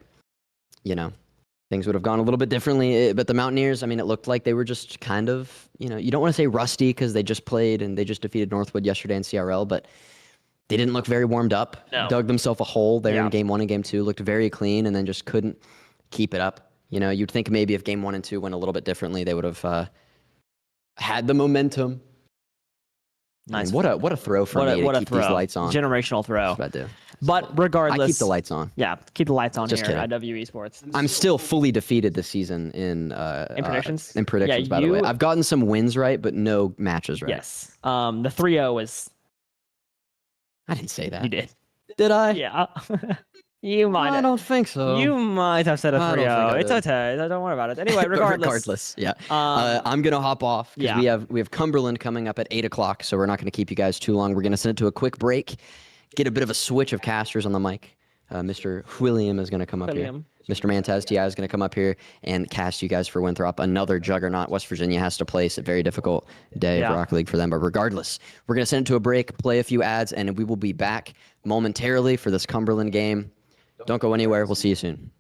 things would have gone a little bit differently. But the Mountaineers, I mean, it looked like they were just kind of, you don't want to say rusty because they just played and they just defeated Northwood yesterday in CRL, but they didn't look very warmed up. No. Dug themselves a hole there in Game 1 and Game 2, looked very clean, and then just couldn't keep it up. You'd think maybe if Game 1 and 2 went a little bit differently, they would have had the momentum. Nice. I mean, what a throw from me to keep these lights on. Generational throw. That's what I do. But regardless, I keep the lights on. Yeah, keep the lights on Just here kidding. at WVU Sports. I'm still fully defeated this season in predictions. In predictions, by the way, I've gotten some wins right, but no matches right. Yes. The 3-0 was. I didn't say that. You did. Did I? Yeah. You might. I don't think so. You might have said a 3-0. It's did. okay. Don't worry about it. Anyway, regardless. Yeah. I'm gonna hop off because we have Cumberland coming up at 8 o'clock, so we're not gonna keep you guys too long. We're gonna send it to a quick break, get a bit of a switch of casters on the mic. Mr. William is gonna come up here. Mr. Mantez TI is gonna come up here and cast you guys for Winthrop. Another juggernaut West Virginia has to place. A very difficult day of Rocket League for them. But regardless, we're gonna send it to a break, play a few ads, and we will be back momentarily for this Cumberland game. Don't go anywhere. We'll see you soon.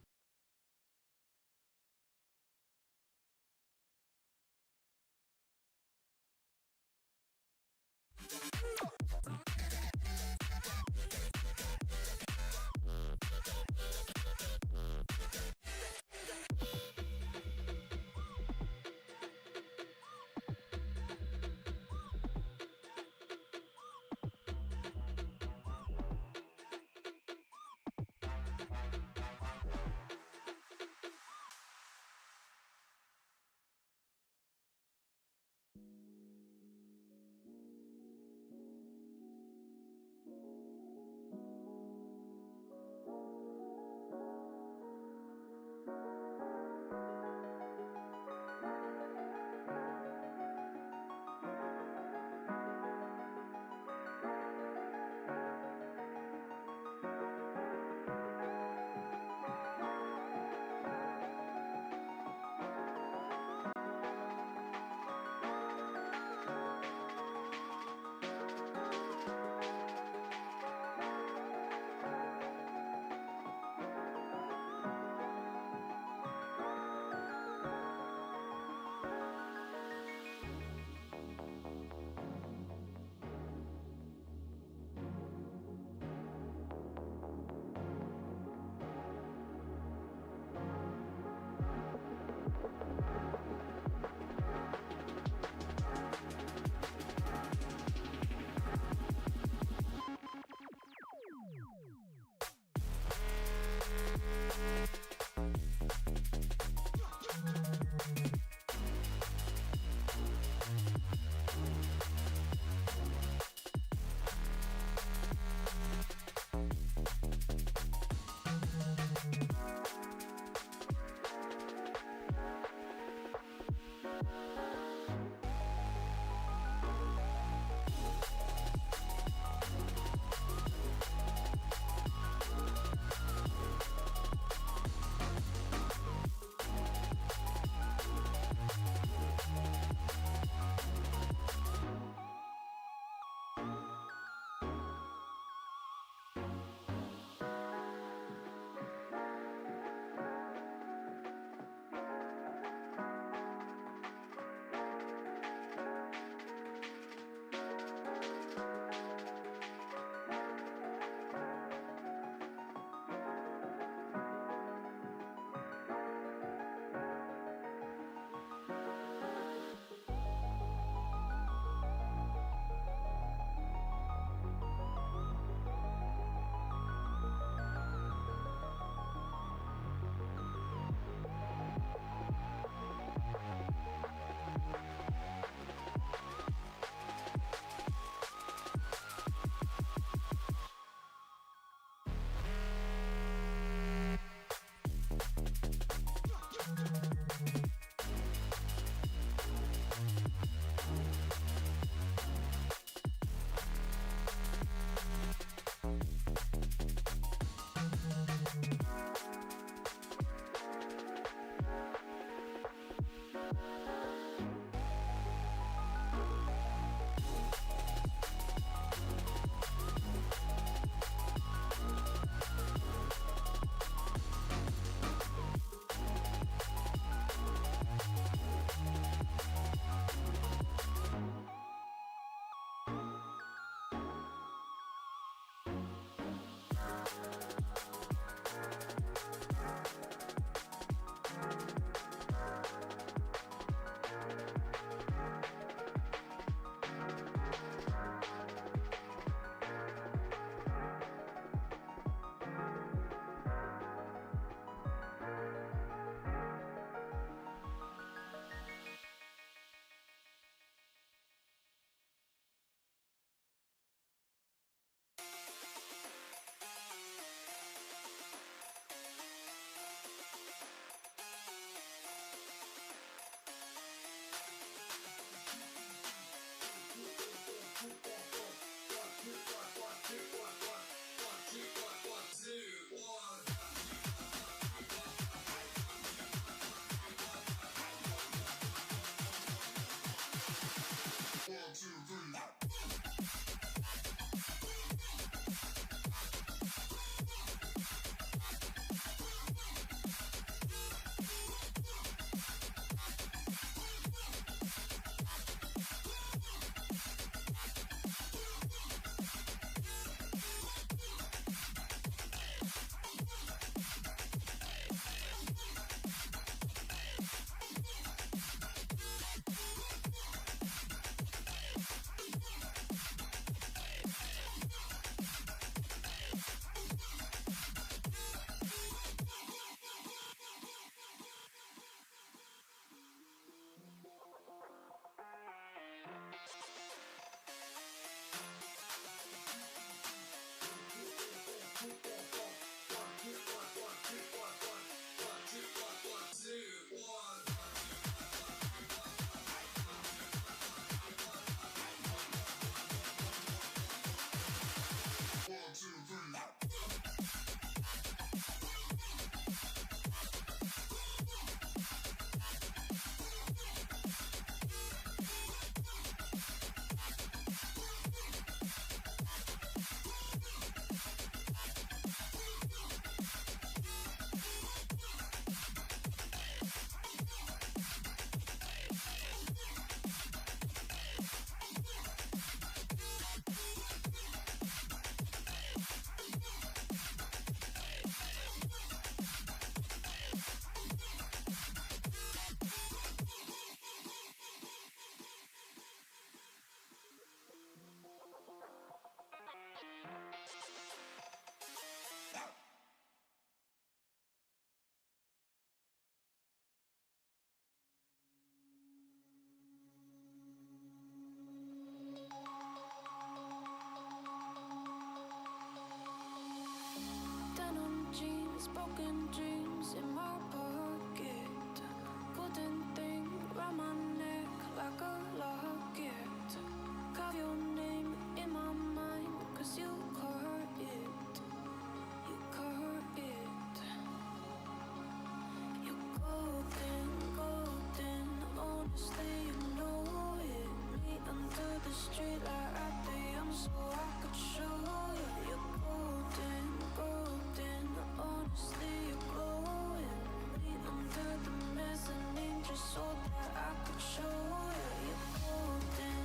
broken dreams in my pocket. Golden thing round my neck like a locket. Carve your name in my mind, 'cause you caught it. You caught it. You're golden, golden. Honestly, you know it. Meet under the street like at the so I could show you. You're golden, golden. Honestly, you're glowing. Meet under the mezzanine just so that I could show you. You're golden.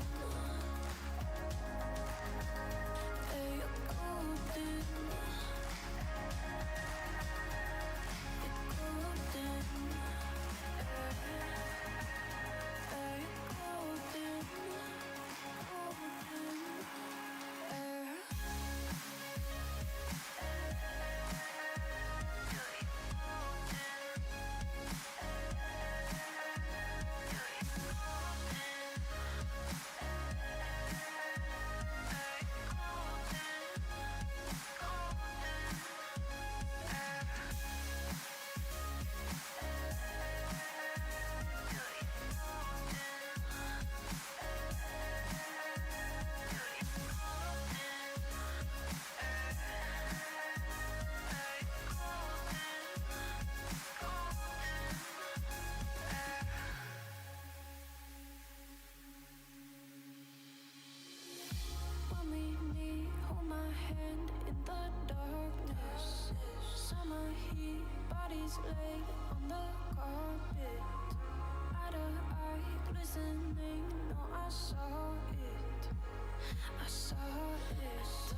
hand in the darkness. Summer heat, bodies laid on the carpet. Eye to eye, glistening. No, I saw it. I saw it.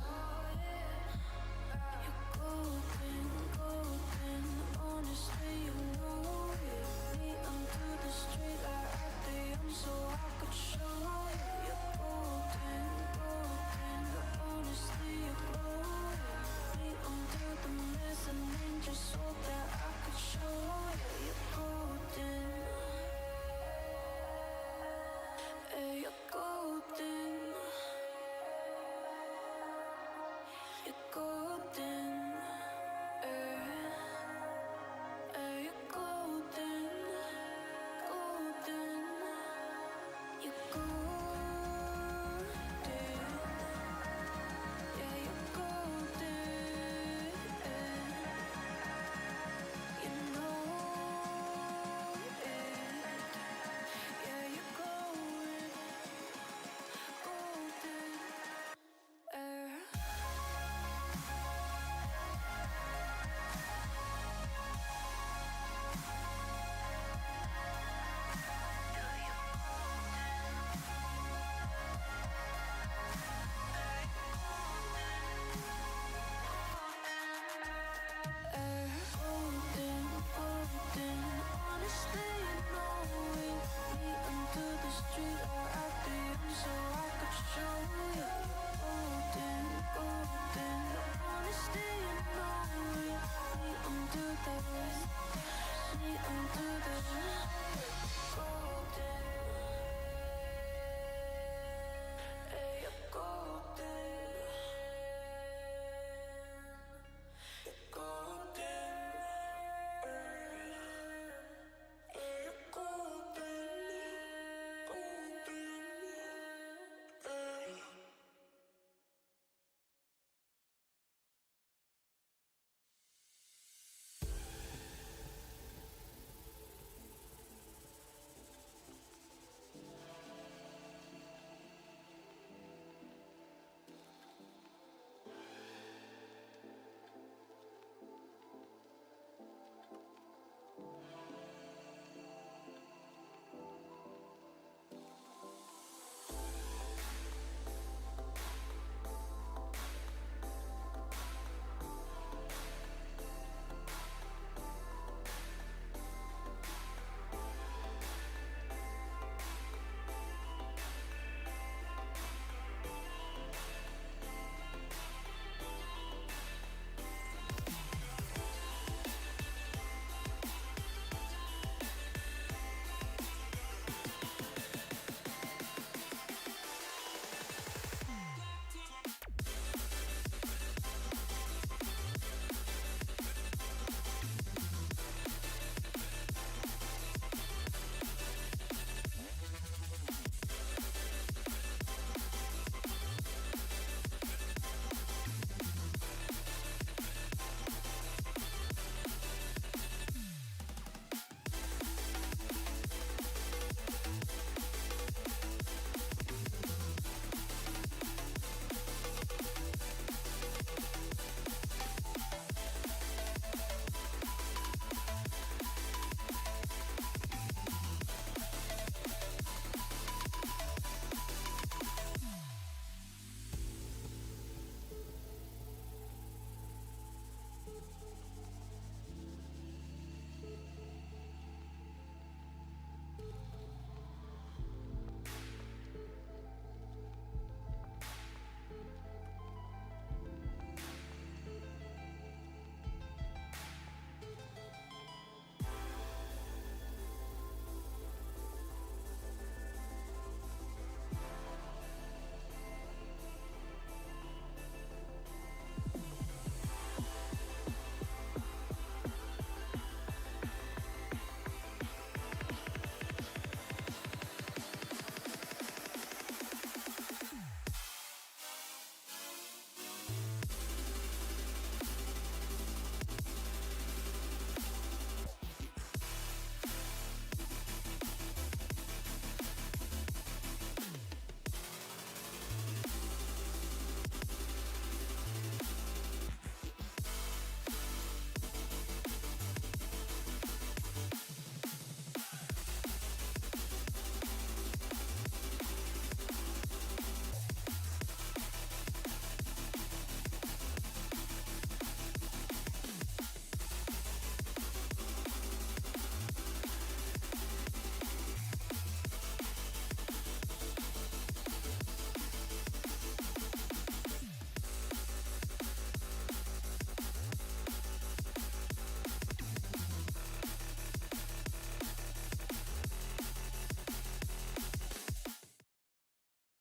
You're golden, golden. Honestly, you know it. Me under the street like I am, so I could show you. You're golden, golden. Honestly, you're glowing. Me under the mezzanine, just so that I could show you. You're golden. Hey, you're golden.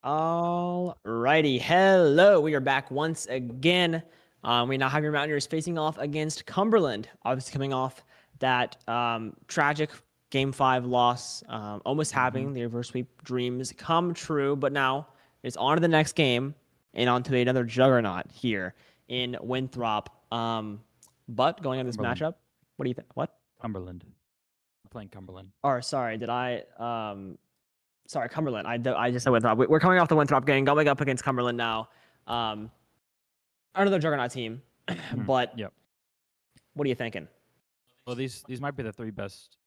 All righty. Hello. We are back once again. We now have your Mountaineers facing off against Cumberland. Obviously, coming off that tragic Game 5 loss, almost having the reverse sweep dreams come true. But now it's on to the next game and on to another juggernaut here in Winthrop. But going into this Cumberland. matchup, what do you think? What? Cumberland. We're playing Cumberland. Or sorry, did I? Sorry, Cumberland. I just said Winthrop. We're coming off the Winthrop game, going up against Cumberland now. Another juggernaut team, but Yep. what are you thinking? Well, these might be the 3 best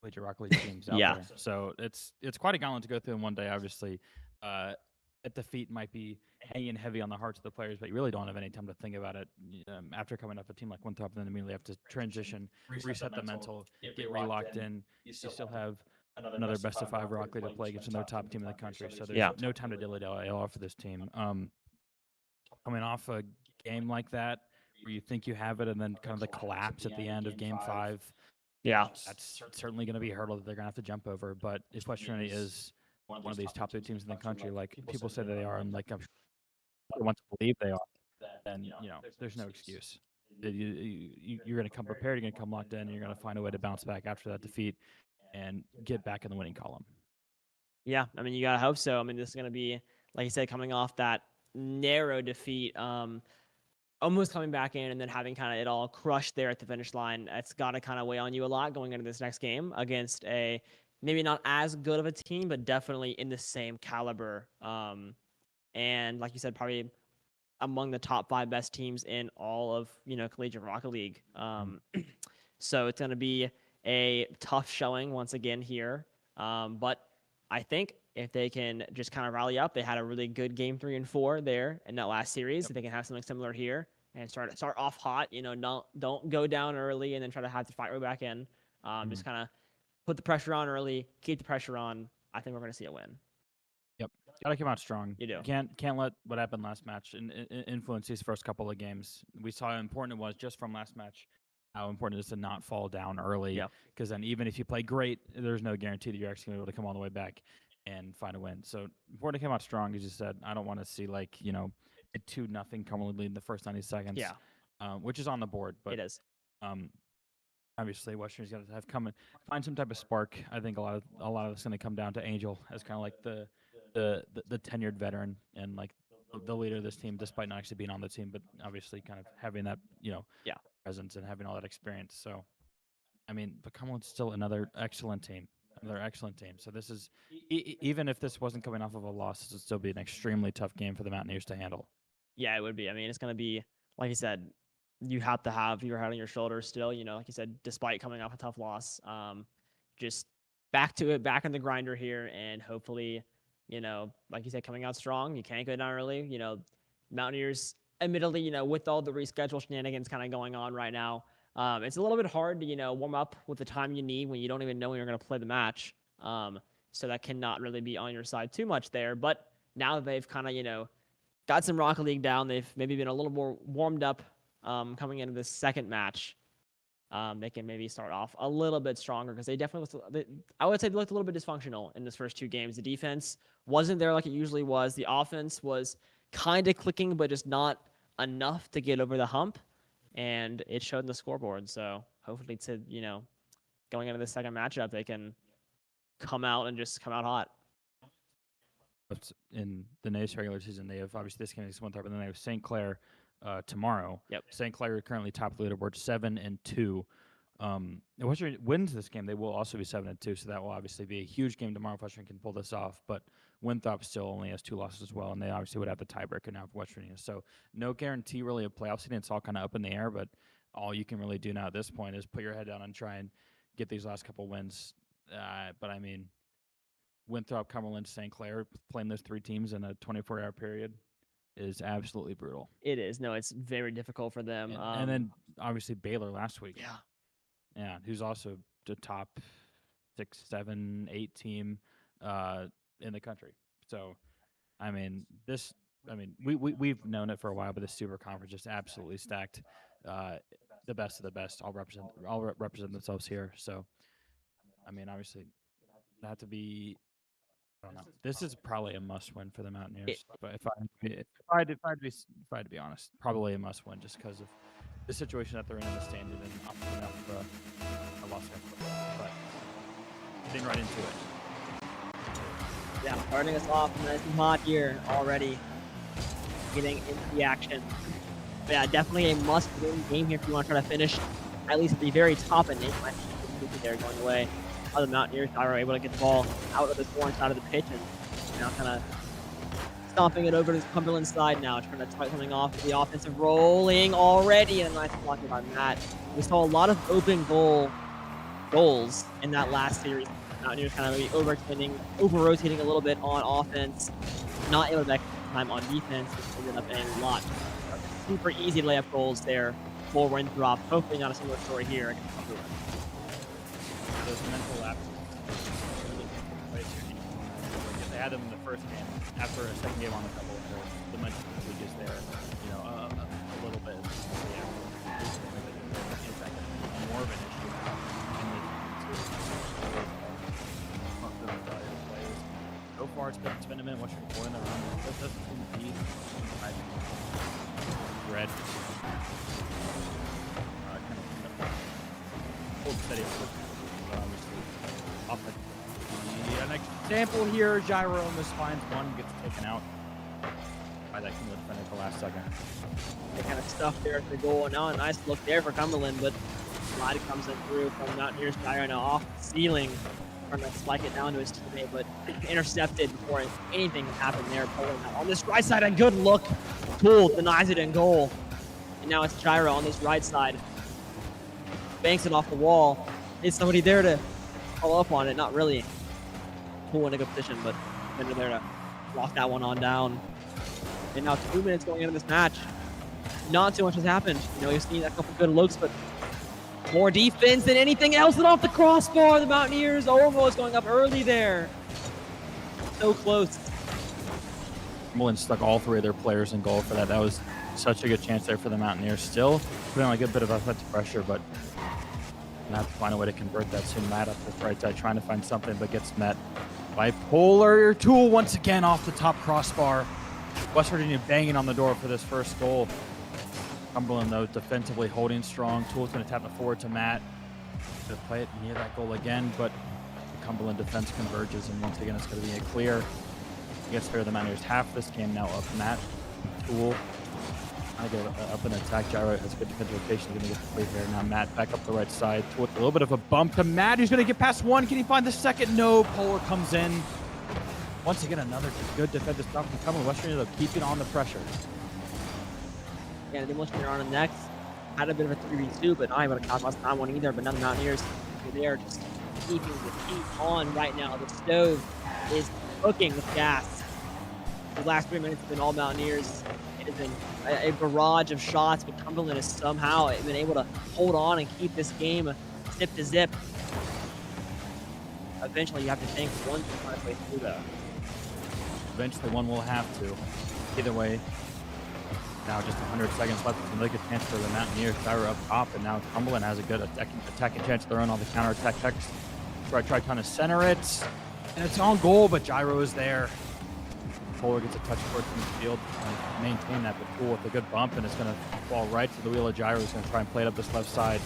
Collegiate Rock League teams out Yeah. there. So it's quite a gauntlet to go through in one day. Obviously, at the feet might be hanging heavy on the hearts of the players, but you really don't have any time to think about it. After coming up a team like Winthrop, then immediately have to transition, reset the mental, get re-locked in. You still have another best of 5 Rock League to play against another top team in the country. So there's no time to dilly-dally for this team. Coming off a game like that, where you think you have it, and then kind of the collapse at the end of Game 5. Yeah. That's certainly going to be a hurdle that they're going to have to jump over. But if West Trinity is one of these top 2 teams in the country, like people say that they are, and like I'm sure I want to believe they are, then there's no excuse. You're going to come prepared. You're going to come locked in. And you're going to find a way to bounce back after that defeat and get back in the winning column. Yeah, I mean, you gotta hope so. I mean, this is gonna be, like you said, coming off that narrow defeat, almost coming back in and then having kind of it all crushed there at the finish line. It's gotta kind of weigh on you a lot going into this next game against a maybe not as good of a team, but definitely in the same caliber. And like you said, probably among the top 5 best teams in all of Collegiate Rocket League. So it's gonna be a tough showing once again here. But I think if they can just kind of rally up, they had a really good game 3 and 4 there in that last series. If they can have something similar here and start off hot, don't go down early and then try to have to fight right back in. Just kind of put the pressure on early, keep the pressure on. I think we're going to see a win. Yep, gotta come out strong. You do. Can't let what happened last match influence these first couple of games. We saw how important it was just from last match. How important it is to not fall down early, because then even if you play great, there's no guarantee that you're actually going to be able to come all the way back and find a win. So important to come out strong, as you said. I don't want to see a 2-0 Cumberland lead in the first 90 seconds. Which is on the board, but it is. Obviously, Western's got to have find some type of spark. I think a lot of it's going to come down to Angel as kind of like the tenured veteran and like the leader of this team, despite not actually being on the team, but obviously kind of having that presence and having all that experience. So, I mean, but Cumberland's still another excellent team. So this is even if this wasn't coming off of a loss, this would still be an extremely tough game for the Mountaineers to handle. Yeah, it would be. I mean, it's going to be, like you said, you have to have your head on your shoulders still, like you said, despite coming off a tough loss. Just back to it, back in the grinder here, and hopefully, like you said, coming out strong. You can't go down early. Mountaineers, admittedly, with all the reschedule shenanigans kind of going on right now, it's a little bit hard to, warm up with the time you need when you don't even know when you're going to play the match. So that cannot really be on your side too much there. But now that they've kind of, got some Rocket League down, they've maybe been a little more warmed up coming into this second match. They can maybe start off a little bit stronger because they definitely I would say they looked a little bit dysfunctional in this first 2 games. The defense wasn't there like it usually was. The offense was kind of clicking, but just not enough to get over the hump. And it showed in the scoreboard. So hopefully going into the second matchup, they can come out hot. In the NACE regular season, they have obviously this game against Winthrop, and then they have St. Clair tomorrow. Yep. St. Clair are currently top of the leaderboard, 7-2. If Western wins this game, they will also be 7-2, so that will obviously be a huge game tomorrow if Western can pull this off. But Winthrop still only has 2 losses as well, and they obviously would have the tiebreaker now for Western. So no guarantee really of playoff seeding. It's all kind of up in the air, but all you can really do now at this point is put your head down and try and get these last couple wins. But I mean, Winthrop, Cumberland, St. Clair, playing those 3 teams in a 24-hour period is absolutely brutal. It is. No, it's very difficult for them. And then obviously Baylor last week. Yeah, who's also the top 6, 7, 8 team in the country. So, I mean, we've known it for a while, but the Super Conference is absolutely stacked. The best of the best all represent themselves here. So, I mean, obviously, they have to be don't know. This is probably a must-win for the Mountaineers. But if I had to be honest, probably a must-win just because of the situation that they're in the standing and opting out a loss against football. But getting right into it. Yeah, starting us off nice and hot here already. Getting into the action. But yeah, definitely a must-win game here if you want to try to finish at least at the very top of NACE. I think there going away. Other Mountaineers are able to get the ball out of this orange side of the pitch and now kind of stomping it over to the Cumberland side now, trying to try something off with the offensive rolling already, and a nice block by Matt. We saw a lot of open goals in that last series. Mountaineers kind of maybe over-rotating a little bit on offense, not able to make time on defense, which ended up in a lot. Super easy to lay up goals there for Winthrop. Hopefully not a similar story here against Cumberland. Those mental lapses. They had them in the first game. After a second game on the double, the mental fatigue is there. You know, a little bit. More of an issue. So far, it's been a minute. What's your point around? That doesn't seem to be red. Kind of hold steady. An example here, Gyro almost finds one, gets taken out by that Cumberland defender at the last second. They kind of stuffed there at the goal, and now a nice look there for Cumberland, but slide comes in through from Mountaineers Gyro now off the ceiling, trying to spike it down to his teammate, but intercepted before anything happened there. Pulling out on this right side, a good look. Tool denies it in goal, and now it's Gyro on this right side. Banks it off the wall. Is somebody there to follow up on it? Not really. Tool in a good position, but defender there to lock that one on down. And now 2 minutes going into this match. Not too much has happened. You know, you've seen a couple good looks, but more defense than anything else. And off the crossbar, the Mountaineers almost going up early there. So close. Cumberland stuck all three of their players in goal for that. That was such a good chance there for the Mountaineers. Still putting on a good bit of offensive pressure, but have to find a way to convert that soon. Matt up the right side trying to find something, but gets met by Polar. Tool once again off the top crossbar. West Virginia banging on the door for this first goal. Cumberland, though, defensively holding strong. Tool's going to tap it forward to Matt. Going to play it near that goal again, but the Cumberland defense converges, and once again, it's going to be a clear. I guess fair the Mountaineers half this game now up. Matt, Tool, I get up an attack. Gyro has good defensive rotation. Going to get the play here. Now Matt back up the right side. Tool with a little bit of a bump to Matt. He's going to get past one. Can he find the second? No. Polar comes in. Once again, another good defensive stop from Cumberland. West Virginia, though, keeping on the pressure. Yeah, the English are on the next. Had a bit of a 3v2, but not able to capitalize on one either. But none of the Mountaineers, they are just keeping the heat on right now. The stove is cooking with gas. The last 3 minutes have been all Mountaineers. It has been a barrage of shots, but Cumberland has somehow been able to hold on and keep this game zip to zip. Eventually, you have to think one can find a way through though. Eventually, one will have to. Either way, now just 100 seconds left. It's a really good chance for the Mountaineers. Gyro up top, and now Cumberland has a good attacking chance of their own on the counter-attack. Try trying to center it, and it's on goal, but Gyro is there. Polar gets a touch towards midfield and maintain that, but Tool with a good bump, and it's going to fall right to the wheel of Gyro. He's going to try and play it up this left side.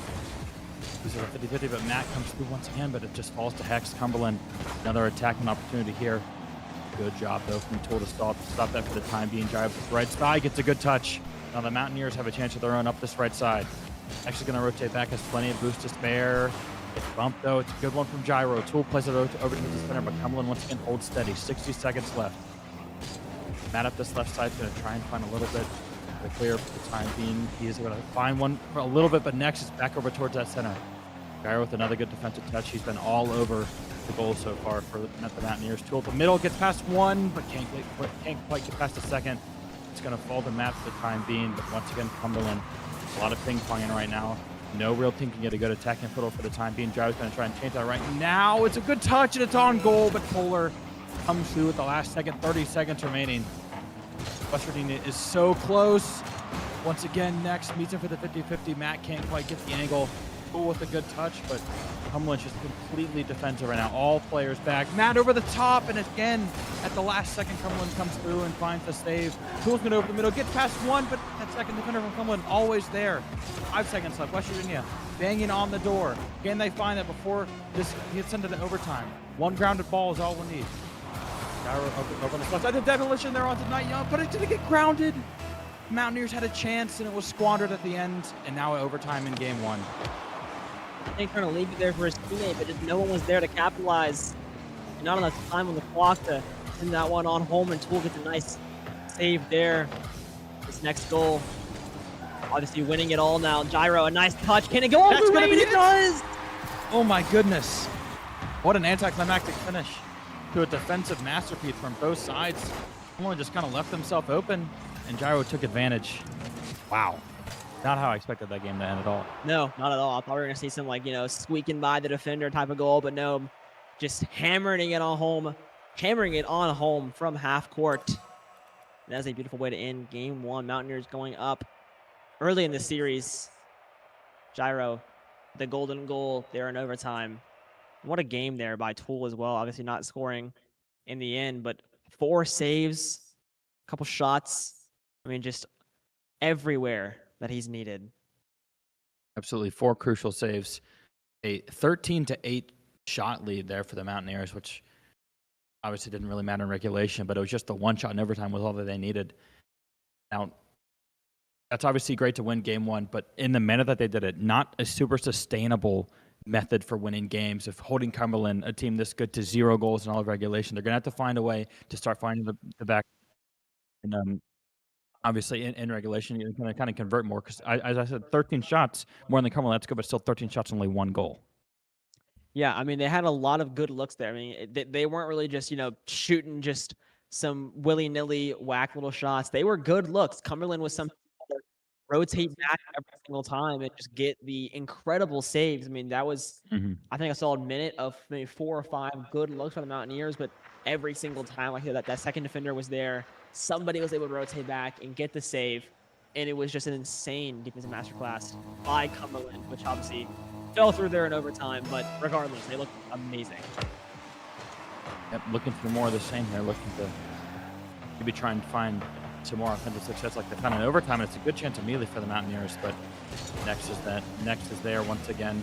This is a 50-50, but Matt comes through once again, but it just falls to Hex. Cumberland, another attacking opportunity here. Good job, though, from Tool to stop that for the time being. Gyro up this right side, gets a good touch. Now the Mountaineers have a chance of their own up this right side. Actually going to rotate back, has plenty of boost to spare. It's bumped, though. It's a good one from Gyro. Tool plays it over to the center, but Cumberland once again holds steady. 60 seconds left. Matt up this left side is going to try and find a little bit of a clear for the time being. He is going to find one for a little bit, but next is back over towards that center. Gyro with another good defensive touch. He's been all over the goal so far for the Mountaineers. Tool at the middle, gets past one, but can't quite get past the second. It's going to fall to Matt for the time being, but once again, Cumberland, a lot of ping-ponging right now. No real team can get a good attacking foothold for the time being. Gyro's going to try and change that right now. It's a good touch, and it's on goal, but Polar comes through with the last second, 30 seconds remaining. West Virginia is so close. Once again, next meets him for the 50-50. Matt can't quite get the angle. Tool with a good touch, but Cumberland's just completely defensive right now. All players back. Matt over the top, and again, at the last second, Cumberland comes through and finds the save. Tool's going over the middle, gets past one, but that second defender from Cumberland always there. 5 seconds left. West Virginia banging on the door. Can they find that before this gets into the overtime? One grounded ball is all we need. Gyro over on the left side. The demolition there onto Knight Young, but it didn't get grounded. Mountaineers had a chance, and it was squandered at the end, and now overtime in game 1. I think trying to leave it there for his teammate, but just no one was there to capitalize. And not enough time on the clock to send that one on home, and Tool gets a nice save there. This next goal, obviously winning it all now. Gyro, a nice touch. Can it go all That's the way? gonna be It it. does! Oh my goodness. What an anticlimactic finish to a defensive masterpiece from both sides. Someone just kind of left himself open, and Gyro took advantage. Wow. Not how I expected that game to end at all. No, not at all. I thought we were going to see some, like, squeaking by the defender type of goal, but no, just hammering it on home from half court. That's a beautiful way to end game 1. Mountaineers going up early in the series. Gyro, the golden goal there in overtime. What a game there by Tool as well. Obviously not scoring in the end, but 4 saves, a couple shots. I mean, just everywhere that he's needed. Absolutely. 4 crucial saves. A 13-8 shot lead there for the Mountaineers, which obviously didn't really matter in regulation, but it was just the 1 shot in overtime was all that they needed. Now, that's obviously great to win game 1, but in the manner that they did it, not a super sustainable method for winning games. If holding Cumberland, a team this good, to 0 goals in all of regulation, they're going to have to find a way to start finding the back. And obviously, in regulation, you're going to kind of convert more because, as I said, 13 shots, more than Cumberland. That's good, but still 13 shots, only 1 goal. Yeah, I mean, they had a lot of good looks there. I mean, they weren't really just, shooting just some willy-nilly whack little shots. They were good looks. Cumberland was some rotate back every single time and just get the incredible saves. I mean, that was, I think I saw a minute of maybe 4 or 5 good looks for the Mountaineers, but every single time, like that second defender was there. Somebody was able to rotate back and get the save, and it was just an insane defensive masterclass by Cumberland, which obviously fell through there in overtime, but regardless, they looked amazing. Yep, looking for more of the same here, looking to maybe try and find some more authentic success like they found in overtime, and it's a good chance immediately for the Mountaineers, but next is there once again.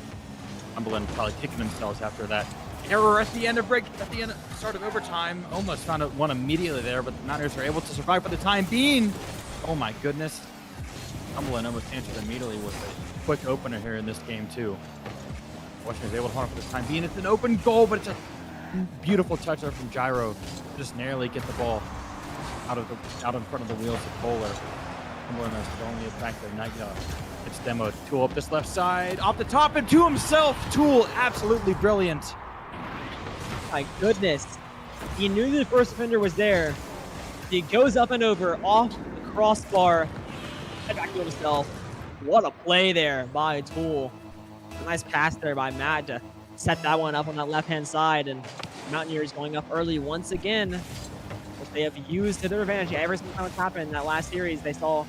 Cumberland probably kicking themselves after that error at the end of start of overtime. Almost found one immediately there, but the Mountaineers are able to survive for the time being. Oh my goodness. Cumberland almost answered immediately with a quick opener here in this game too. Washington is able to hold on for the time being. It's an open goal, but it's a beautiful touch there from Gyro. Just narrowly get the ball out in front of the wheels of Bowler. Cumberland is only it back there. Knight Young. It's demoed. Tool up this left side, off the top and to himself. Tool, absolutely brilliant. My goodness. He knew the first defender was there. He goes up and over, off the crossbar, and back to himself. What a play there by Tool. A nice pass there by Matt to set that one up on that left-hand side, and Mountaineers going up early once again, which they have used to their advantage. Every single time it's happened in that last series, they saw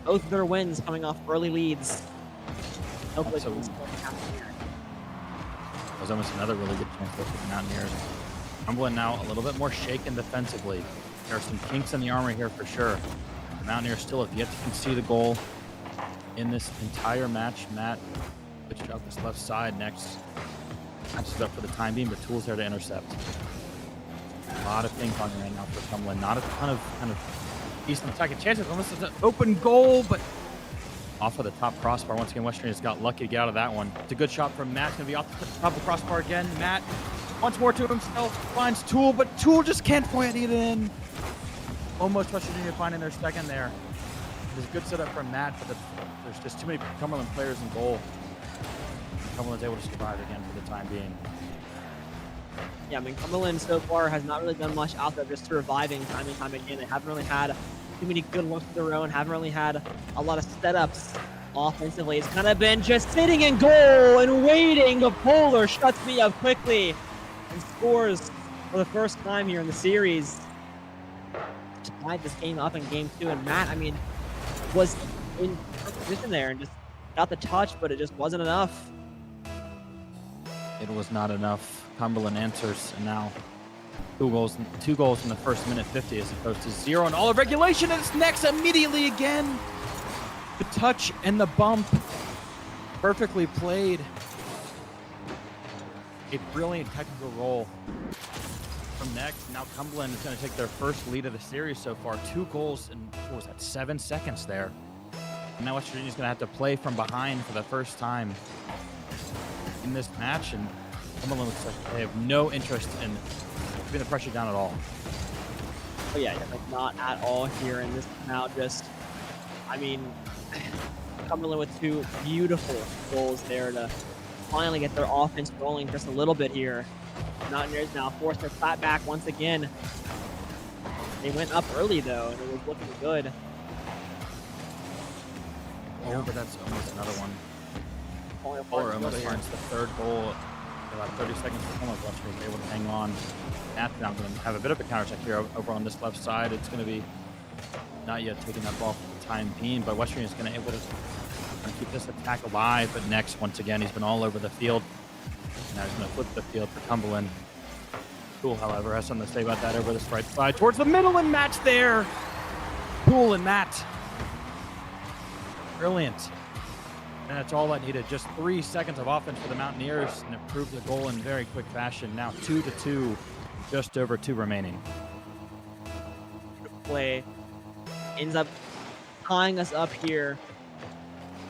both of their wins coming off early leads. Hopefully, That was almost another really good chance for the Mountaineers. Cumberland now a little bit more shaken defensively. There are some kinks in the armor here for sure. The Mountaineers still have yet to concede a goal in this entire match. Matt pitched out this left side next. Matches up for the time being, but Tool's there to intercept. A lot of ping pong right now for Cumberland. Not a ton of kind of decent second chances. Almost an open goal, but off of the top crossbar. Once again, West Virginia's got lucky to get out of that one. It's a good shot from Matt. It's going to be off the top of the crossbar again. Matt once more to himself, finds Tool, but Tool just can't quite get it in. Almost West Virginia finding their second there. It's a good setup from Matt, but there's just too many Cumberland players in goal. Cumberland's able to survive again for the time being. Yeah, I mean, Cumberland so far has not really done much out there, just surviving time and time again. They haven't really had too many good looks of their own, haven't really had a lot of setups offensively. It's kind of been just sitting in goal and waiting. The Polar shuts me up quickly and scores for the first time here in the series to tie this game up in game 2. And Matt, I mean, was in position there and just got the touch, but it just wasn't enough. It was not enough. Cumberland answers, and now two goals in the first minute 50 as opposed to 0 in all of regulation, and it's next immediately again. The touch and the bump, perfectly played. A brilliant technical roll from next. Now Cumberland is going to take their first lead of the series so far. 2 goals in, what was that, 7 seconds there. And now West Virginia's going to have to play from behind for the first time in this match, and Cumberland looks like they have no interest in keeping the pressure down at all. Oh yeah, like not at all here in this now. Just, I mean, Cumberland with 2 beautiful goals there to finally get their offense rolling just a little bit here. Mountaineers now forced their flat back once again. They went up early though, and it was looking good. Oh, but that's almost another one. Falling Fuller apart almost here. finds the 3rd goal. About 30 seconds to come. West Virginia is able to hang on. That's now going to have a bit of a counter check here over on this left side. It's going to be not yet taking that ball for the time being, but West Virginia is going to able to keep this attack alive. But next, once again, he's been all over the field. Now he's going to flip the field for Cumberland. Cool, however, has something to say about that over this right side towards the middle, and Matt's there. Cool and Matt. Brilliant. And that's all I needed. Just 3 seconds of offense for the Mountaineers, and it proved the goal in very quick fashion. Now 2-2, just over 2 remaining. Play ends up tying us up here.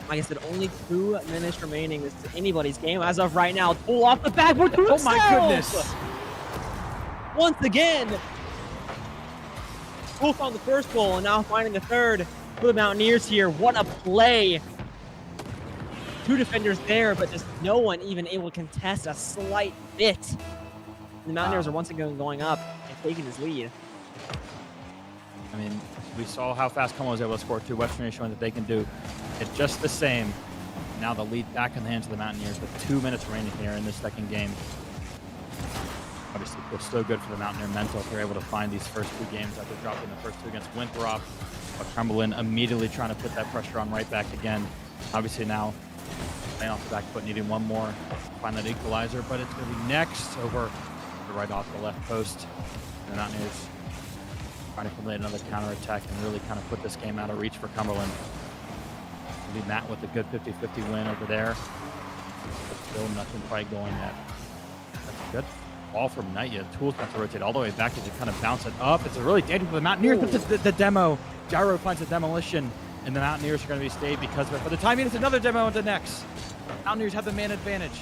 Like I said, only 2 minutes remaining. This is anybody's game as of right now. Pull off the backboard to Oh my himself! goodness! Once again, Wolf on the first goal and now finding the 3rd for the Mountaineers here. What a play! 2 defenders there, but just no one even able to contest a slight bit. The Mountaineers are once again going up and taking his lead. I mean, we saw how fast Cumberland was able to score 2. West Virginia showing that they can do it just the same. Now the lead back in the hands of the Mountaineers with 2 minutes remaining here in this second game. Obviously, feels so good for the Mountaineer mental if they're able to find these first 2 games after dropping the first 2 against Winthrop. But Cumberland immediately trying to put that pressure on right back again. Obviously now playing off the back foot, needing one more to find that equalizer, but it's going to be next over the right off the left post. And the Mountaineers trying to complete another counterattack and really kind of put this game out of reach for Cumberland. It'll be Matt with a good 50-50 win over there. But still nothing quite going yet. That's good. Ball from Naya. Tools got to rotate all the way back as you kind of bounce it up. It's a really dangerous for the Mountaineers, but the demo. Gyro finds a demolition, and the Mountaineers are going to be stayed because of it. For the time being, it's another demo into next. Mountaineers have the man advantage.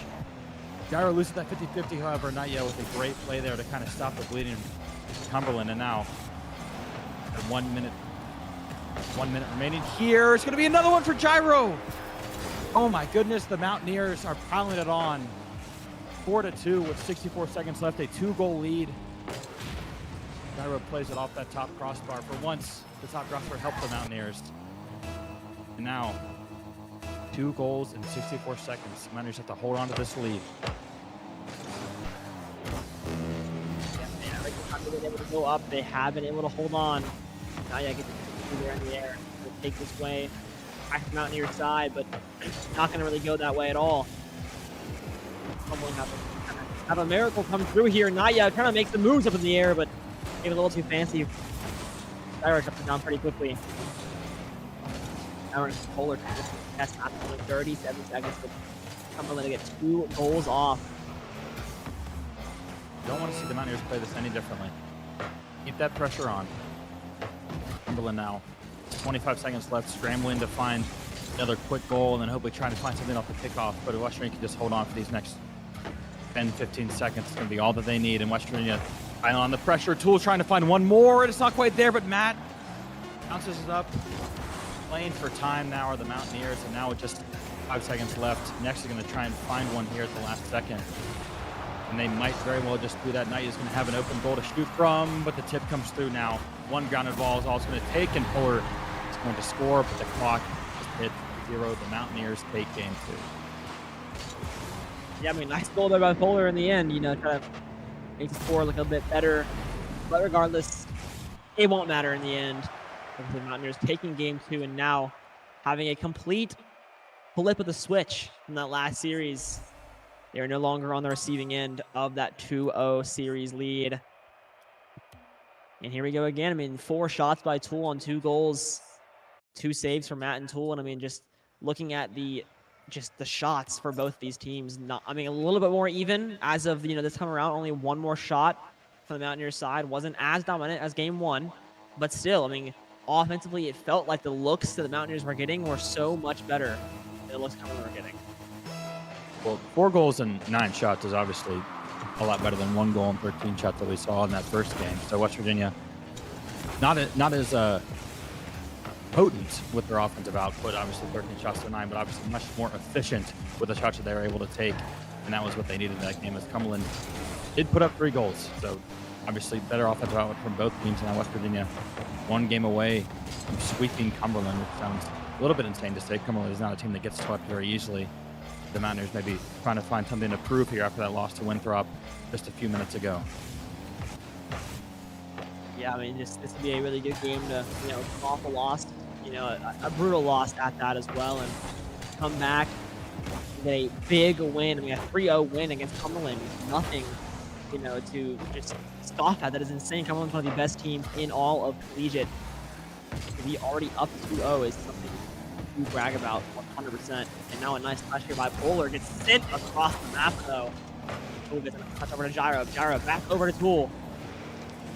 Gyro loses that 50-50, however, Naya with a great play there to kind of stop the bleeding for Cumberland. And now, at 1 minute remaining here. It's going to be another one for Gyro. Oh my goodness, the Mountaineers are piling it on. 4-2 with 64 seconds left, a 2-goal lead. Gyro plays it off that top crossbar. For once, the top crossbar helped the Mountaineers. And now, 2 goals in 64 seconds. The Mountaineers have to hold on to this lead. Yeah, every time they've been able to go up, they have been able to hold on. Now you get to there in the air. They'll take this way back to Mountaineer side, but not going to really go that way at all. Probably have a miracle come through here. Naya trying to make some moves up in the air, but maybe a little too fancy. Irish up and down pretty quickly. Irish Polar that's not only 37 seconds, but Cumberland to get 2 goals off. Don't want to see the Mountaineers play this any differently. Keep that pressure on. Cumberland now, 25 seconds left, scrambling to find another quick goal, and then hopefully trying to find something off the kickoff. But West Virginia can just hold on for these next 10-15 seconds. It's going to be all that they need. And West Virginia piling on the pressure. Tools trying to find one more, and it's not quite there, but Matt bounces it up. Playing for time now are the Mountaineers, and now with just 5 seconds left, next is going to try and find one here at the last second. And they might very well just do that. Knight is going to have an open goal to shoot from, but the tip comes through now. 1 grounded ball is all it's going to take, and Fuller is going to score, but the clock just hit 0. The Mountaineers take game 2. Yeah, I mean, nice goal there by Fuller in the end, you know, trying to make the score look a bit better. But regardless, it won't matter in the end. The Mountaineers taking game 2 and now having a complete flip of the switch from that last series. They are no longer on the receiving end of that 2-0 series lead. And here we go again. I mean, 4 shots by Tool on 2 goals, 2 saves from Matt and Tool. And I mean, just looking at the shots for both these teams, a little bit more even as of this time around. Only 1 more shot from the Mountaineers side. Wasn't as dominant as game 1, but still, I mean, offensively, it felt like the looks that the Mountaineers were getting were so much better than the looks Cumberland were getting. Well, 4 goals and 9 shots is obviously a lot better than 1 goal and 13 shots that we saw in that first game. So West Virginia, not as potent with their offensive output, obviously 13 shots to 9, but obviously much more efficient with the shots that they were able to take, and that was what they needed in that game, as Cumberland did put up 3 goals. So obviously better offensive output from both teams, and now West Virginia 1 game away from sweeping Cumberland, which sounds a little bit insane to say. Cumberland is not a team that gets swept very easily. The Mountaineers may be trying to find something to prove here after that loss to Winthrop just a few minutes ago. Yeah, I mean, this would be a really good game to, come off a loss, a brutal loss at that as well, and come back and get a big win. I mean, a 3-0 win against Cumberland is nothing, to just scoff at. That is insane. Cumberland's one of the best teams in all of collegiate. To be already up 2-0 is something to brag about 100%. And now a nice touch here by Polar. Gets sent across the map, though. Tool gets a touch over to Gyro. Gyro back over to Tool.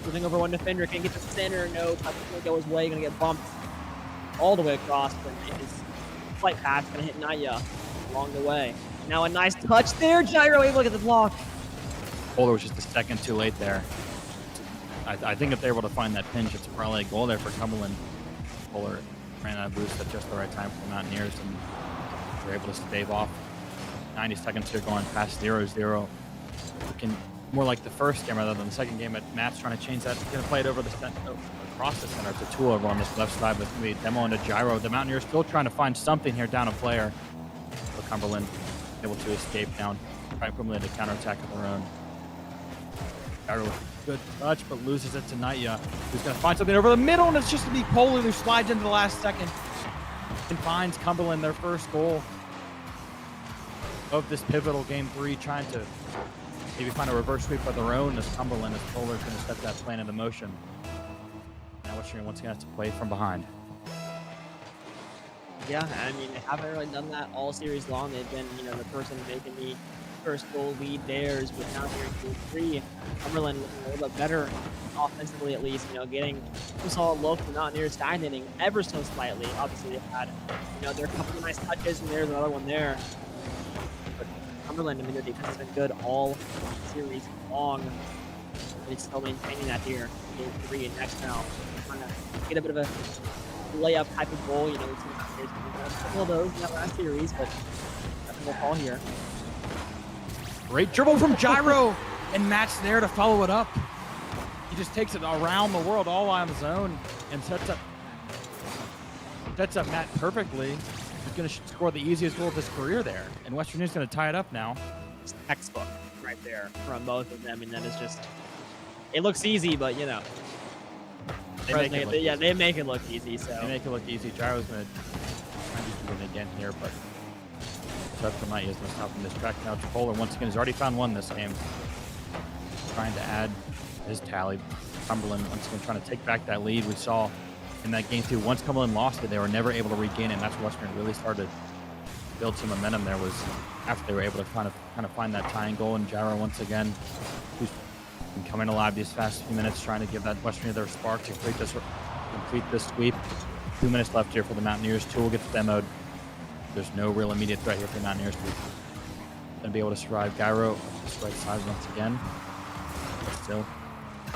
Moving over 1 defender. Can get to center. No. Touch going to go his way. Going to get bumped all the way across. But his flight path's going to hit Naya along the way. Now a nice touch there. Gyro able to get the block. Polar was just a second too late there. I think if they were able to find that pinch, it's probably a goal there for Cumberland. Polar ran out of boost at just the right time for the Mountaineers, and were able to stave off 90 seconds here going past 0-0. Looking more like the first game rather than the second game. But Matt's trying to change that. He's going to play it over the across the center to Tool over on this left side, but it's going to be a demo into Gyro. The Mountaineers still trying to find something here down a player. So Cumberland able to escape down right from the counterattack of their own. Gyro with a good touch, but loses it to Naya, who's going to find something over the middle, and it's just going to be Polar who slides into the last second and finds Cumberland their first goal of this pivotal game 3, trying to maybe find a reverse sweep of their own as Cumberland, as Polar's going to set that plan into motion. Now West Virginia once again has to play from behind. Yeah, I mean, they haven't really done that all series long. They've been, the person making the first goal lead theirs, but now here in Q3, Cumberland looking a little bit better offensively, at least, getting some solid looks, but not near stagnating ever so slightly. Obviously, they've had, there are a couple of nice touches, and there's another one there. But Cumberland, I mean, their defense has been good all series long. But it's still maintaining that here in Game 3 and next now. Trying to get a bit of a layup type of goal. We've seen a couple of those in that last series, but nothing will call here. Great dribble from Gyro, and Matt's there to follow it up. He just takes it around the world all on his own and sets up Matt perfectly. He's going to score the easiest goal of his career there, and West Virginia's going to tie it up now. It's textbook right there from both of them, and then it's just, it looks easy, but They make it look easy. So they make it look easy. Gyro's going to try to do something again here, but Seth tonight is going to stop him this track now. Polar once again has already found 1 this game. Trying to add his tally. Cumberland once again trying to take back that lead we saw in that game 2. Once Cumberland lost it, they were never able to regain it, and that's where West Virginia really started to build some momentum there, was after they were able to kind of find that tying goal. And Gyro once again, who's been coming alive these past few minutes, trying to give that West Virginia their spark to complete this sweep. 2 minutes left here for the Mountaineers. Tool gets demoed. There's no real immediate threat here for the Mountaineers to be able to survive. Gyro this right side once again. But still,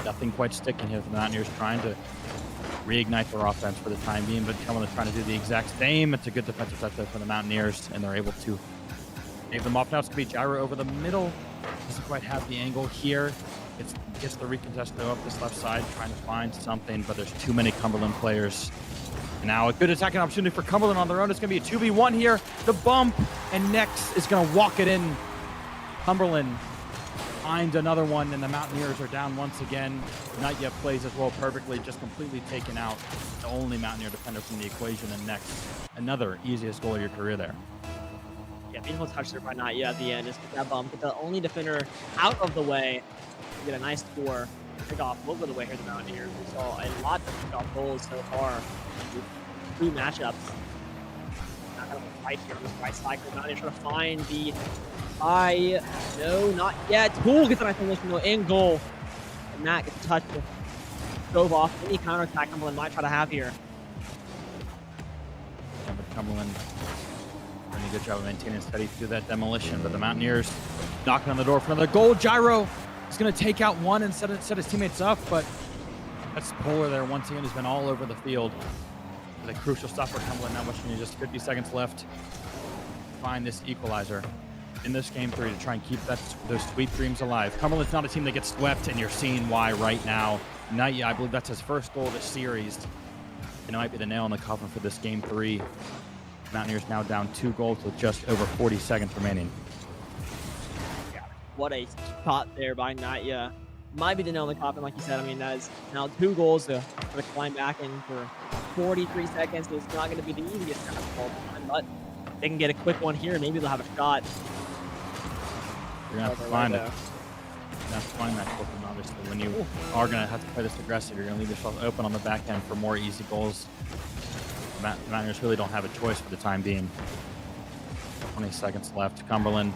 nothing quite sticking here for the Mountaineers, trying to reignite their offense for the time being, but Cumberland trying to do the exact same. It's a good defensive touch there for the Mountaineers, and they're able to save them off. Now it's going to be Gyro over the middle. Doesn't quite have the angle here. Gets the recontest though up this left side, trying to find something, but there's too many Cumberland players. Now a good attacking opportunity for Cumberland on their own. It's going to be a 2v1 here. The bump, and NACE is going to walk it in. Cumberland finds another one, and the Mountaineers are down once again. Naya plays as well perfectly, just completely taken out the only Mountaineer defender from the equation, and NACE, another easiest goal of your career there. Yeah, beautiful touch there by Naya at the end. Just get that bump, get the only defender out of the way, get a nice score. Pick off a little bit of the way here the Mountaineers. We saw a lot of pick off goals so far. 3 matchups. Not gonna fight here on this right side. The Mountaineers trying to find the no, not yet. Tool gets a nice position though in goal. And Matt gets a touch to drove off any counterattack Cumberland might try to have here. Yeah, but Cumberland doing a good job of maintaining steady through that demolition. But the Mountaineers knocking on the door for another goal. Gyro is going to take out one and set his teammates up, but that's Polar there once again. He's been all over the field. The crucial stop for Cumberland. Now, Western Union just 50 seconds left. Find this equalizer in this game 3 to try and keep those sweet dreams alive. Cumberland's not a team that gets swept, and you're seeing why right now. Naya, I believe that's his first goal of the series. And it might be the nail in the coffin for this game 3. Mountaineers now down 2 goals with just over 40 seconds remaining. Yeah, what a shot there by Naya. Might be the nail in the coffin, like you said. I mean, that is now 2 goals to climb back in for 43 seconds. It's not going to be the easiest kind of ball time, but they can get a quick one here. Maybe they'll have a shot. You're going to have to find it. You have to find that quick one, obviously. When you are going to have to play this aggressive, you're going to leave yourself open on the back end for more easy goals. The Mountaineers really don't have a choice for the time being. 20 seconds left. Cumberland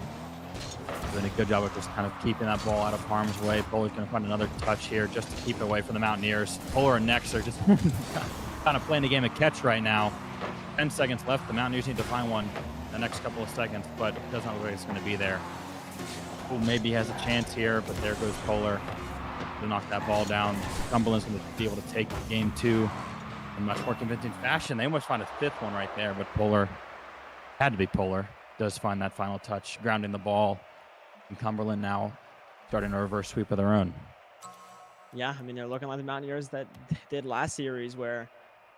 doing a good job of just kind of keeping that ball out of harm's way. Polar's going to find another touch here just to keep it away from the Mountaineers. Polar and Nex are just kind of playing a game of catch right now. 10 seconds left. The Mountaineers need to find one in the next couple of seconds, but it doesn't look like it's going to be there. Who maybe has a chance here, but there goes Polar to knock that ball down. Cumberland's going to be able to take game 2 in much more convincing fashion. They almost found a 5th one right there, but Polar, had to be Polar, does find that final touch, grounding the ball. And Cumberland now starting a reverse sweep of their own. Yeah, I mean, they're looking like the Mountaineers that did last series where,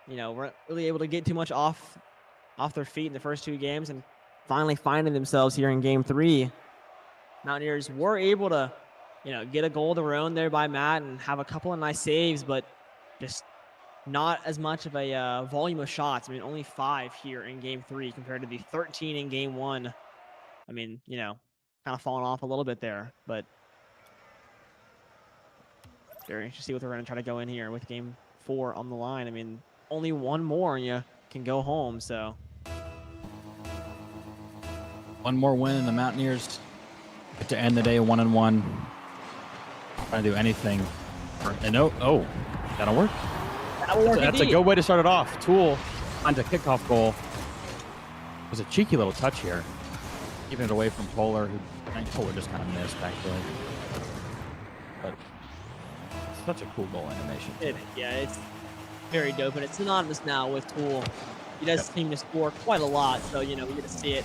you know, weren't really able to get too much off their feet in the first 2 games and finally finding themselves here in game 3. Mountaineers were able to, you know, get a goal of their own there by Matt and have a couple of nice saves, but just not as much of a volume of shots. I mean, only 5 here in game 3 compared to the 13 in game 1. I mean, you know, kind of falling off a little bit there, but very interesting to see what they're going to try to go in here with game 4 on the line. I mean, only 1 more and you can go home, so. 1 more win and the Mountaineers get to end the day 1-1. Trying to do anything. That'll work. That's a good way to start it off. Tool onto kickoff goal. It was a cheeky little touch here. Keeping it away from Polar, Polar just kind of missed, actually. But it's such a cool goal animation. It's very dope, and it's synonymous now with Tool. He does seem to score quite a lot, so, you know, we get to see it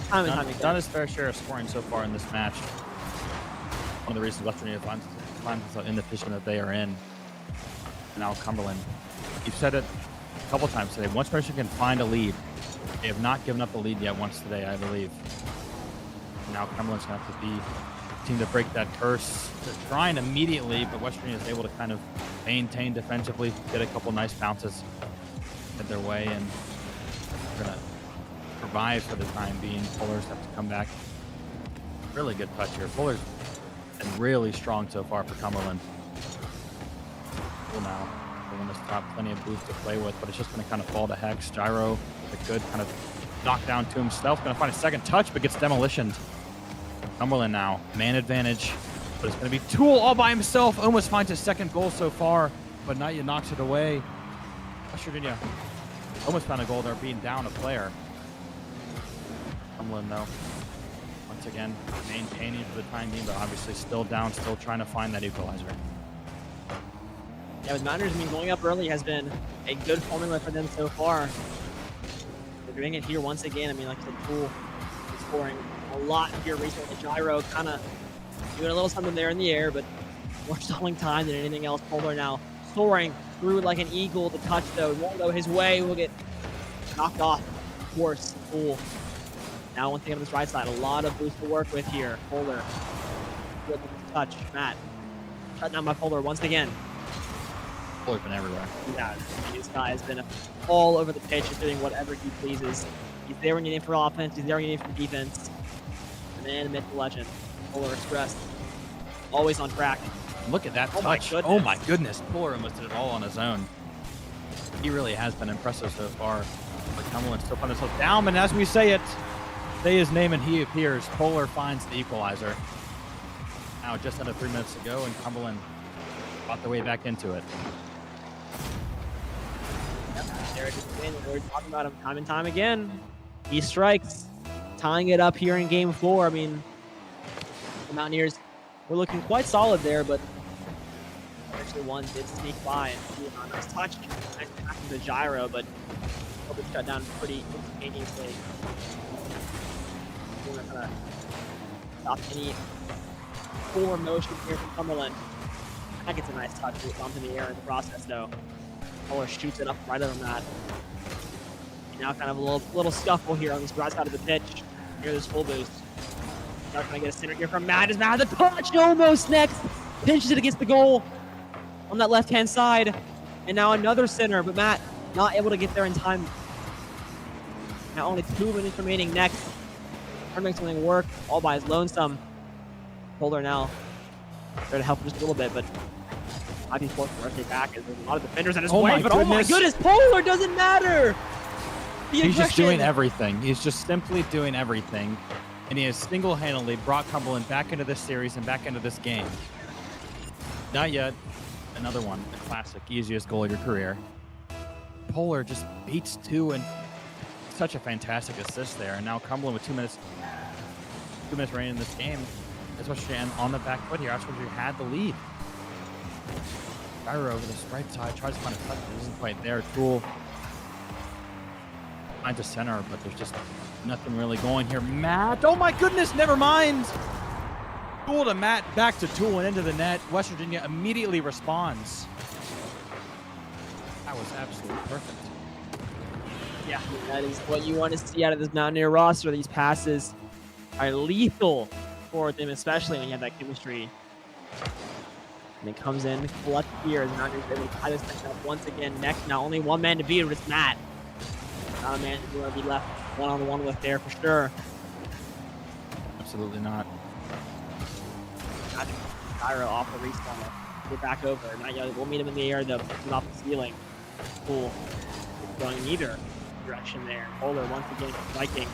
time and time again. Done his fair share of scoring so far in this match. One of the reasons Western Union finds themselves in the position that they are in. And now Cumberland, you've said it a couple times today, once Western can find a lead, they have not given up the lead yet once today, I believe. Now Cumberland's going to have to be the team to break that curse. They're trying immediately, but Western Union is able to kind of maintain defensively, get a couple nice bounces at their way, and they're going to survive for the time being. Polar's have to come back. Really good touch here. Polar's been really strong so far for Cumberland. Now they're going to stop plenty of boost to play with, but it's just going to kind of fall to Hex. Gyro, a good kind of knockdown to himself. Going to find a second touch, but gets demolitioned. Cumberland now, man advantage, but it's going to be Tool all by himself. Almost finds his 2nd goal so far, but Naya knocks it away. West Virginia almost found a goal there, being down a player. Cumberland, though, once again, maintaining for the time being, but obviously still down, still trying to find that equalizer. Yeah, with Mountaineers, I mean, going up early has been a good formula for them so far. They're doing it here once again. I mean, like I said, Tool is scoring a lot here recently. Gyro kind of doing a little something there in the air, but more stalling time than anything else. Polar now soaring through like an eagle. The touch, though, won't go his way. Will get knocked off, of course. Tool. Now, one thing on this right side, a lot of boost to work with here. Polar. Good touch. Matt. Shut down by Polar once again. Polar's been everywhere. Yeah, this guy has been all over the pitch and doing whatever he pleases. He's there when you need him for offense. He's there when you need him for defense. The man, the myth, the legend. Polar Express. Always on track. Look at that Oh my touch. goodness. Oh my goodness. Polar almost did it all on his own. He really has been impressive so far. But Cumberland still putting himself down, and as we say his name and he appears. Polar finds the equalizer. Now just under 3 minutes to go, and Cumberland fought their way back into it. Derek is in. We're talking about him time and time again. He strikes, tying it up here in game 4. I mean, the Mountaineers were looking quite solid there, but actually one did sneak by and see a nice touch. Nice pass to the gyro, but was shut down pretty instantaneously. We're not gonna stop any forward motion here from Cumberland. That gets a nice touch. It bumped in the air in the process, though. Polar shoots it up right on that. Now kind of a little scuffle here on this right side of the pitch. Near this full boost. Now trying to get a center here from Matt. Is Matt the touch? Almost next. Pinches it against the goal on that left-hand side. And now another center, but Matt not able to get there in time. Now only 2 minutes remaining next. Trying to make something work all by his lonesome. Polar now there to help just a little bit, but might be forced to rotate back as there's a lot of defenders in his way. But oh my goodness, Polar doesn't matter. He's just doing everything. He's just simply doing everything. And he has single-handedly brought Cumberland back into this series and back into this game. Not yet. Another one, a classic, easiest goal of your career. Polar just beats 2 and such a fantastic assist there. And now Cumberland with 2 minutes remaining in this game. That's what you're on the back foot here. That's what you had the lead. Gyro over this right side, tries to find a touch, but isn't quite there. Tool finds a center, but there's just nothing really going here. Matt, oh my goodness, never mind. Tool to Matt, back to Tool and into the net. West Virginia immediately responds. That was absolutely perfect. Yeah, that is what you want to see out of this Mountaineer roster. These passes are lethal for them, especially when you have that chemistry. And it comes in clutch here as Mountaineers able to tie this thing up once again. Next, now only one man to beat, but it's Matt. Not a man who's going to be left one-on-one with there for sure. Absolutely not. Gyro off the respawn. Get back over. Not yet. We'll meet him in the air, though. Put off the ceiling. Cool. Going in either direction there. Polar once again striking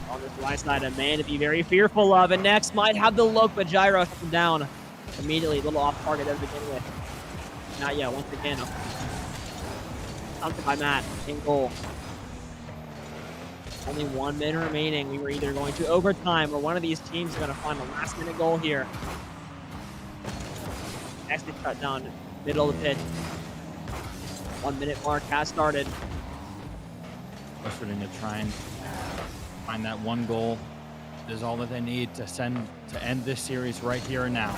on this right side. A man to be very fearful of. And next might have the look, but Gyro took him down immediately. A little off target there to begin with. Not yet. Once again. Something by Matt in goal. Only 1 minute remaining. We were either going to overtime or one of these teams is going to find a last-minute goal here. Next, they cut down middle of the pitch. 1 minute mark has started. West Virginia trying to find that one goal is all that they need to end this series right here and now.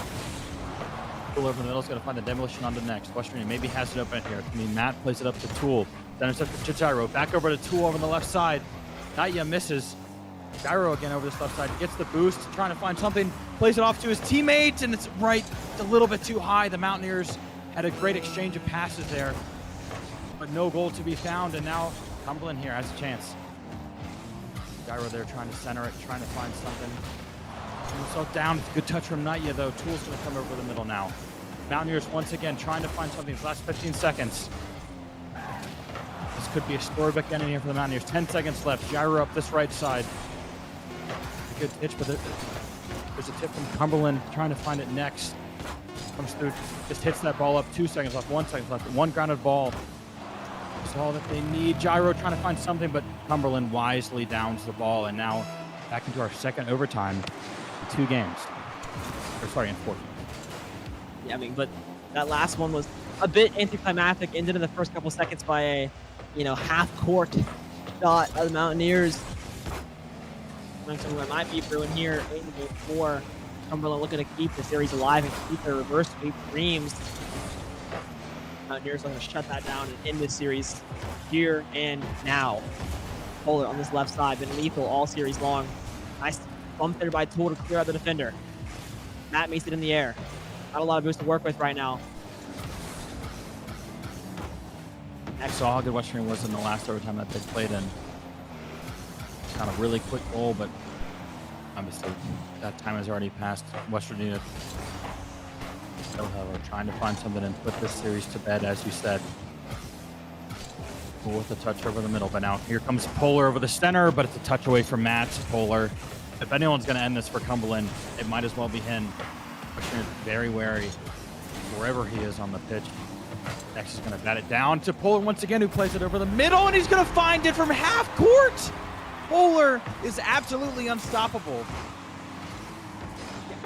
Tool over the middle is going to find the demolition on the next. West Virginia maybe has it open here. I mean, Matt plays it up to Tool. Then it's up to Gyro. Back over to Tool over on the left side. Naya misses. Gyro again over this left side. Gets the boost. Trying to find something. Plays it off to his teammates. And it's right. It's a little bit too high. The Mountaineers had a great exchange of passes there. But no goal to be found. And now Cumberland here has a chance. Gyro there trying to center it. Trying to find something. Putting himself down. Good touch from Naya though. Tool's going to come over the middle now. Mountaineers once again trying to find something. These last 15 seconds. This could be a storybook ending here for the Mountaineers. 10 seconds left. Gyro up this right side. A good pitch, but there's a tip from Cumberland trying to find it next. Comes through, just hits that ball up. 2 seconds left, 1 second left. One grounded ball. That's all that they need. Gyro trying to find something, but Cumberland wisely downs the ball. And now back into our second overtime in 2 games. Or sorry, in 4. Yeah, I mean, but that last one was a bit anticlimactic. Ended in the first couple seconds by a, half-court shot of the Mountaineers. Something that might be brewing here in game 4. Cumberland looking to keep the series alive and keep their reverse sweep dreams. Mountaineers are going to shut that down and end this series here and now. Polar on this left side, been lethal all series long. Nice bump there by Tool to clear out the defender. Matt makes it in the air. Not a lot of boost to work with right now. I saw how good West Virginia was in the last overtime that they played in. Kind of really quick goal, but obviously that time has already passed. West Virginia still, however, trying to find something and put this series to bed, as you said. With a touch over the middle, but now here comes Polar over the center, but it's a touch away from Matt. Polar. If anyone's going to end this for Cumberland, it might as well be him. West Virginia is very wary wherever he is on the pitch. Next is going to bat it down to Polar once again, who plays it over the middle, and he's going to find it from half court. Polar is absolutely unstoppable.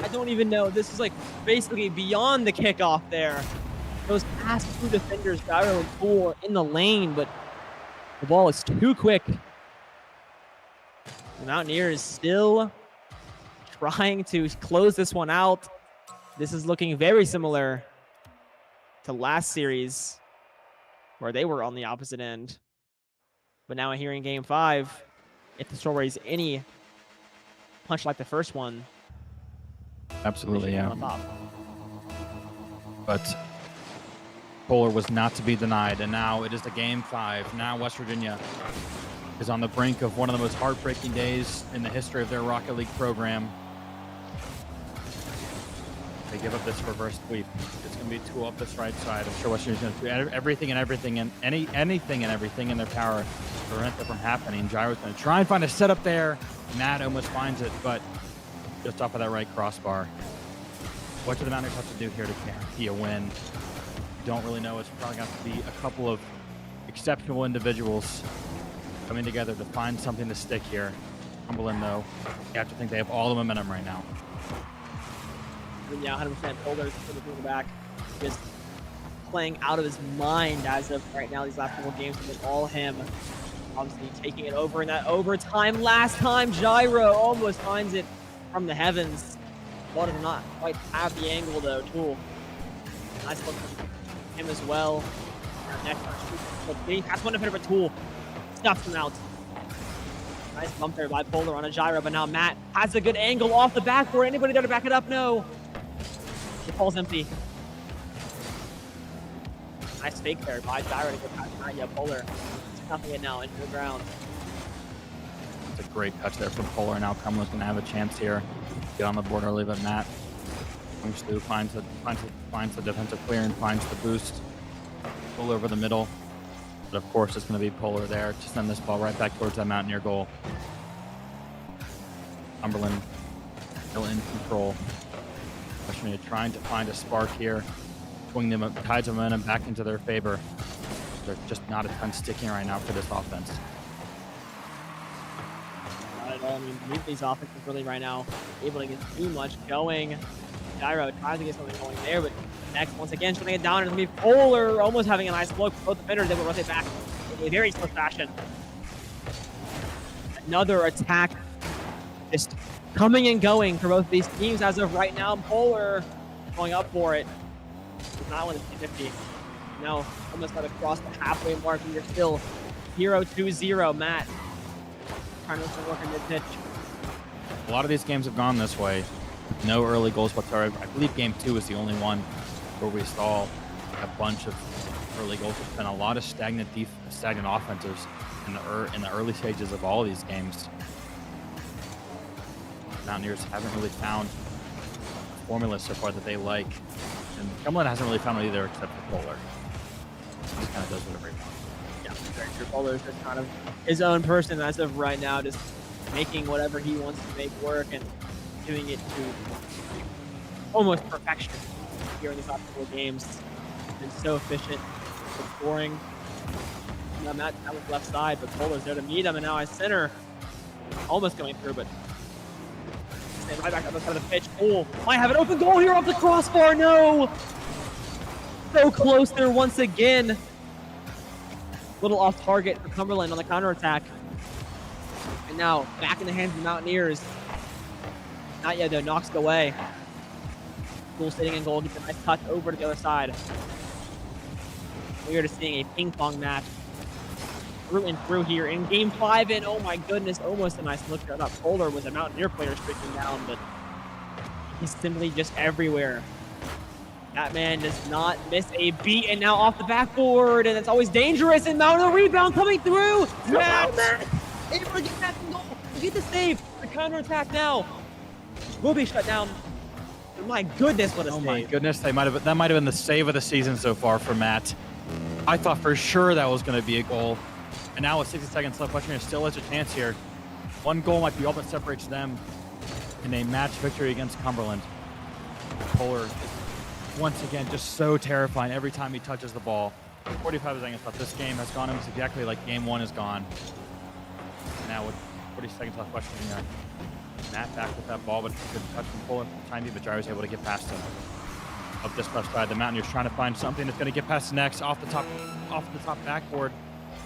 I don't even know. This is like basically beyond the kickoff there. Those past two defenders, Gyro and Pool, in the lane, but the ball is too quick. The Mountaineers still trying to close this one out. This is looking very similar to last series, where they were on the opposite end. But now here in Game 5, if the story is any punch like the first one, Absolutely, yeah. on top. But Polar was not to be denied, and now it is the Game 5. Now West Virginia is on the brink of one of the most heartbreaking days in the history of their Rocket League program. They give up this reverse sweep. It's going to be 2 up this right side. I'm sure West Virginia's going to do anything and everything in their power to prevent that from happening. Gyro's going to try and find a setup there. Matt almost finds it, but just off of that right crossbar. What do the Mountaineers have to do here to guarantee a win? Don't really know. It's probably going to be a couple of exceptional individuals coming together to find something to stick here. Cumberland, though, you have to think they have all the momentum right now. Yeah, 100% Polar's in the back. Just playing out of his mind as of right now. These last couple games have been all him. Obviously taking it over in that overtime. Last time, Gyro almost finds it from the heavens. Ball does not quite have the angle, though. Tool. Nice look from him as well. Next one, that's one defender for Tool. Stuffs him out. Nice bump there by Polar on a Gyro, but now Matt has a good angle off the backboard. Anybody there to back it up? No. The ball's empty. Nice fake there by Gyro to get past Matt. Yeah, Polar. Stuffing it now into the ground. It's a great touch there from Polar. Now Cumberland's going to have a chance here. Get on the board early, but Matt comes through, finds the defensive clear and finds the boost. Pull over the middle. But of course, it's going to be Polar there to send this ball right back towards that Mountaineer goal. Cumberland still in control. West Virginia trying to find a spark here, swing the tides of momentum back into their favor. There's just not a ton sticking right now for this offense. Not at all. I mean, neither of these offenses really right now able to get too much going. Gyro tries to get something going there, but next, once again, shutting it down. It's going to be Polar almost having a nice look. Both defenders, they will rotate back in a very swift fashion. Another attack just coming and going for both these teams as of right now. Polar going up for it. Does not want to 50. Now, almost got to cross the halfway mark, and you're still 0-2-0. Matt trying to work in mid-pitch. A lot of these games have gone this way. No early goals whatsoever. I believe Game 2 is the only one where we saw a bunch of early goals. There's been a lot of stagnant offenses in the early stages of all of these games. Mountaineers haven't really found a formula so far that they like, and Cumberland hasn't really found it either, except for Polar. He just kind of does whatever he wants. Yeah, very true. Polar's just kind of his own person as of right now, just making whatever he wants to make work and doing it to almost perfection here in these last couple of games. Been so efficient with scoring. Now Matt that was left side, but Polar's there to meet him, and now at center, almost going through, but staying right back on the side of the pitch. Oh, might have an open goal here off the crossbar. No, so close there once again. Little off target for Cumberland on the counterattack. And now back in the hands of the Mountaineers. Not yet though, knocks it away. Cool sitting in goal, gets a nice touch over to the other side. We are just seeing a ping pong match through and through here in Game 5, and oh my goodness, almost a nice look there. I thought Polar was a Mountaineer player striking down, but he's simply just everywhere. That man does not miss a beat, and now off the backboard, and it's always dangerous, and now the rebound coming through. Matt able to get that goal, get the save. The counterattack now will be shut down. My goodness, what a save. Oh my goodness, that might have been the save of the season so far for Matt. I thought for sure that was going to be a goal. And now with 60 seconds left, Western still has a chance here. One goal might be all that separates them in a match victory against Cumberland. Polar, once again, just so terrifying every time he touches the ball. 45 seconds left. This game has gone almost exactly like game one is gone. Now with 40 seconds left, Western there. Matt back with that ball, but couldn't touch from Polar for the time being, but Jai was able to get past him. Up this left side, the Mountaineers trying to find something that's going to get past the next off the top backboard.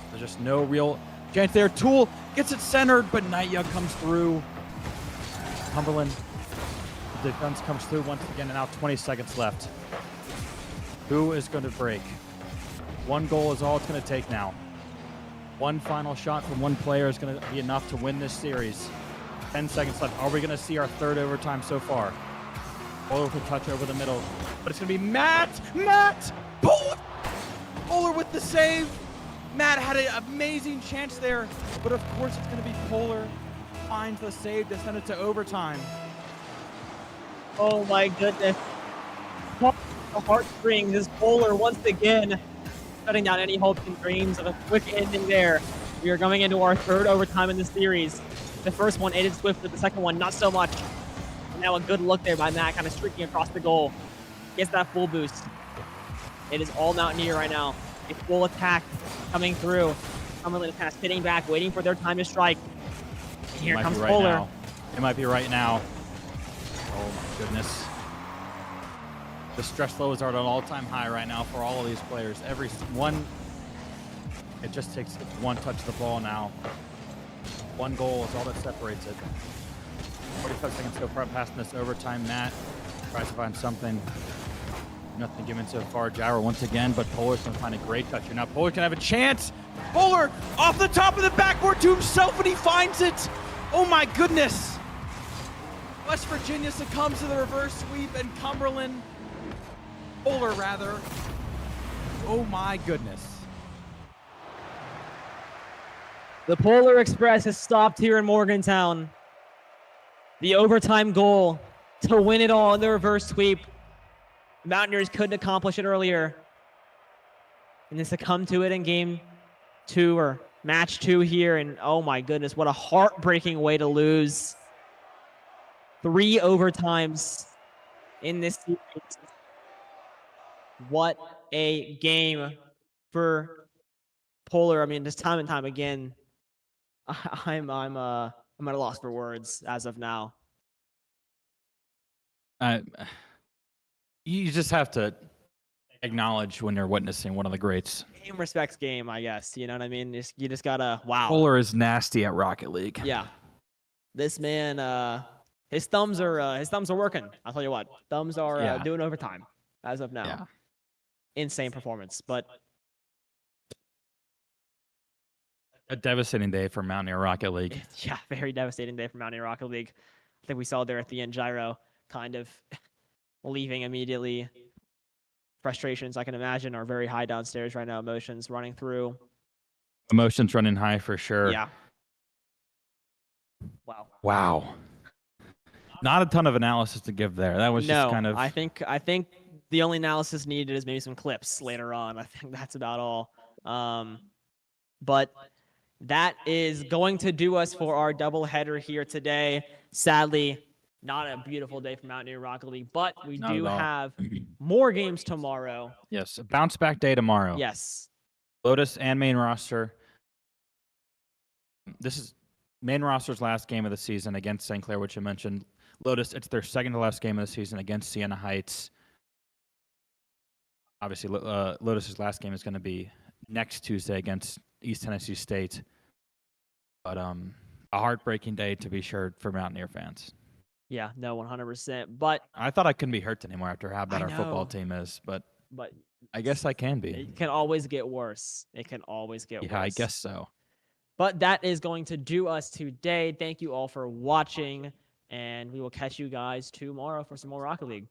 There's just no real chance there. Tool gets it centered, but Nightya comes through. Cumberland, the defense comes through once again, and now 20 seconds left. Who is going to break? One goal is all it's going to take now. One final shot from one player is going to be enough to win this series. 10 seconds left. Are we going to see our third overtime so far? Polar with a touch over the middle, but it's going to be Matt! Polar with the save! Matt had an amazing chance there, but of course it's going to be Polar. Finds the save to send it to overtime. Oh my goodness. The heartstrings is Polar once again, shutting down any hopes and dreams of a quick ending there. We are going into our third overtime in the series. The first one ended swiftly, the second one not so much. And now a good look there by Matt, kind of streaking across the goal. Gets that full boost. It is all Mountaineer right now. A full attack coming through. Cumberland is kind of sitting back, waiting for their time to strike. And here comes Polar. It might be right now. Oh my goodness. The stress levels are at an all-time high right now for all of these players. Every one, it just takes one touch of the ball now. One goal is all that separates it. 45 seconds so far past this overtime. Matt tries to find something. Nothing given so far. Gyro once again, but Polar's going to find a great touch here. Now Polar's going to have a chance. Polar off the top of the backboard to himself, and he finds it. Oh my goodness. West Virginia succumbs to the reverse sweep, and Cumberland, Polar rather. Oh my goodness. The Polar Express has stopped here in Morgantown. The overtime goal to win it all in the reverse sweep. The Mountaineers couldn't accomplish it earlier. And they succumbed to it in game two or match two here. And oh my goodness, what a heartbreaking way to lose. 3 overtimes in this series. What a game for Polar. I mean, just time and time again. I'm at a loss for words as of now. You just have to acknowledge when you're witnessing one of the greats. Game respects game, I guess. You know what I mean? You just gotta wow. Polar is nasty at Rocket League. Yeah, this man, his thumbs are working. I'll tell you what, thumbs are doing overtime as of now. Yeah. Insane performance, but A devastating day for Mountaineer Rocket League. yeah, very devastating day for Mountaineer Rocket League. I think we saw there at the end, Gyro kind of leaving immediately. Frustrations, I can imagine, are very high downstairs right now. Emotions running through. Emotions running high for sure. Yeah. Wow. Wow. Not a ton of analysis to give there. That was just kind of. I think the only analysis needed is maybe some clips later on. I think that's about all. But that is going to do us for our doubleheader here today. Sadly, not a beautiful day for Mountaineer Rocket League, but we do have more games tomorrow. Yes, a bounce back day tomorrow. Yes. Lotus and main roster. This is main roster's last game of the season against St. Clair, which I mentioned. Lotus, it's their second to last game of the season against Siena Heights. Obviously, Lotus's last game is going to be next Tuesday against East Tennessee State. But a heartbreaking day to be sure for Mountaineer fans. Yeah, no, 100%. But I thought I couldn't be hurt anymore after how bad I our football know. team is, but but I guess I can be. it can always get worse. It can always get worse. Yeah, I guess so. But that is going to do us today. Thank you all for watching, and we will catch you guys tomorrow for some more Rocket League.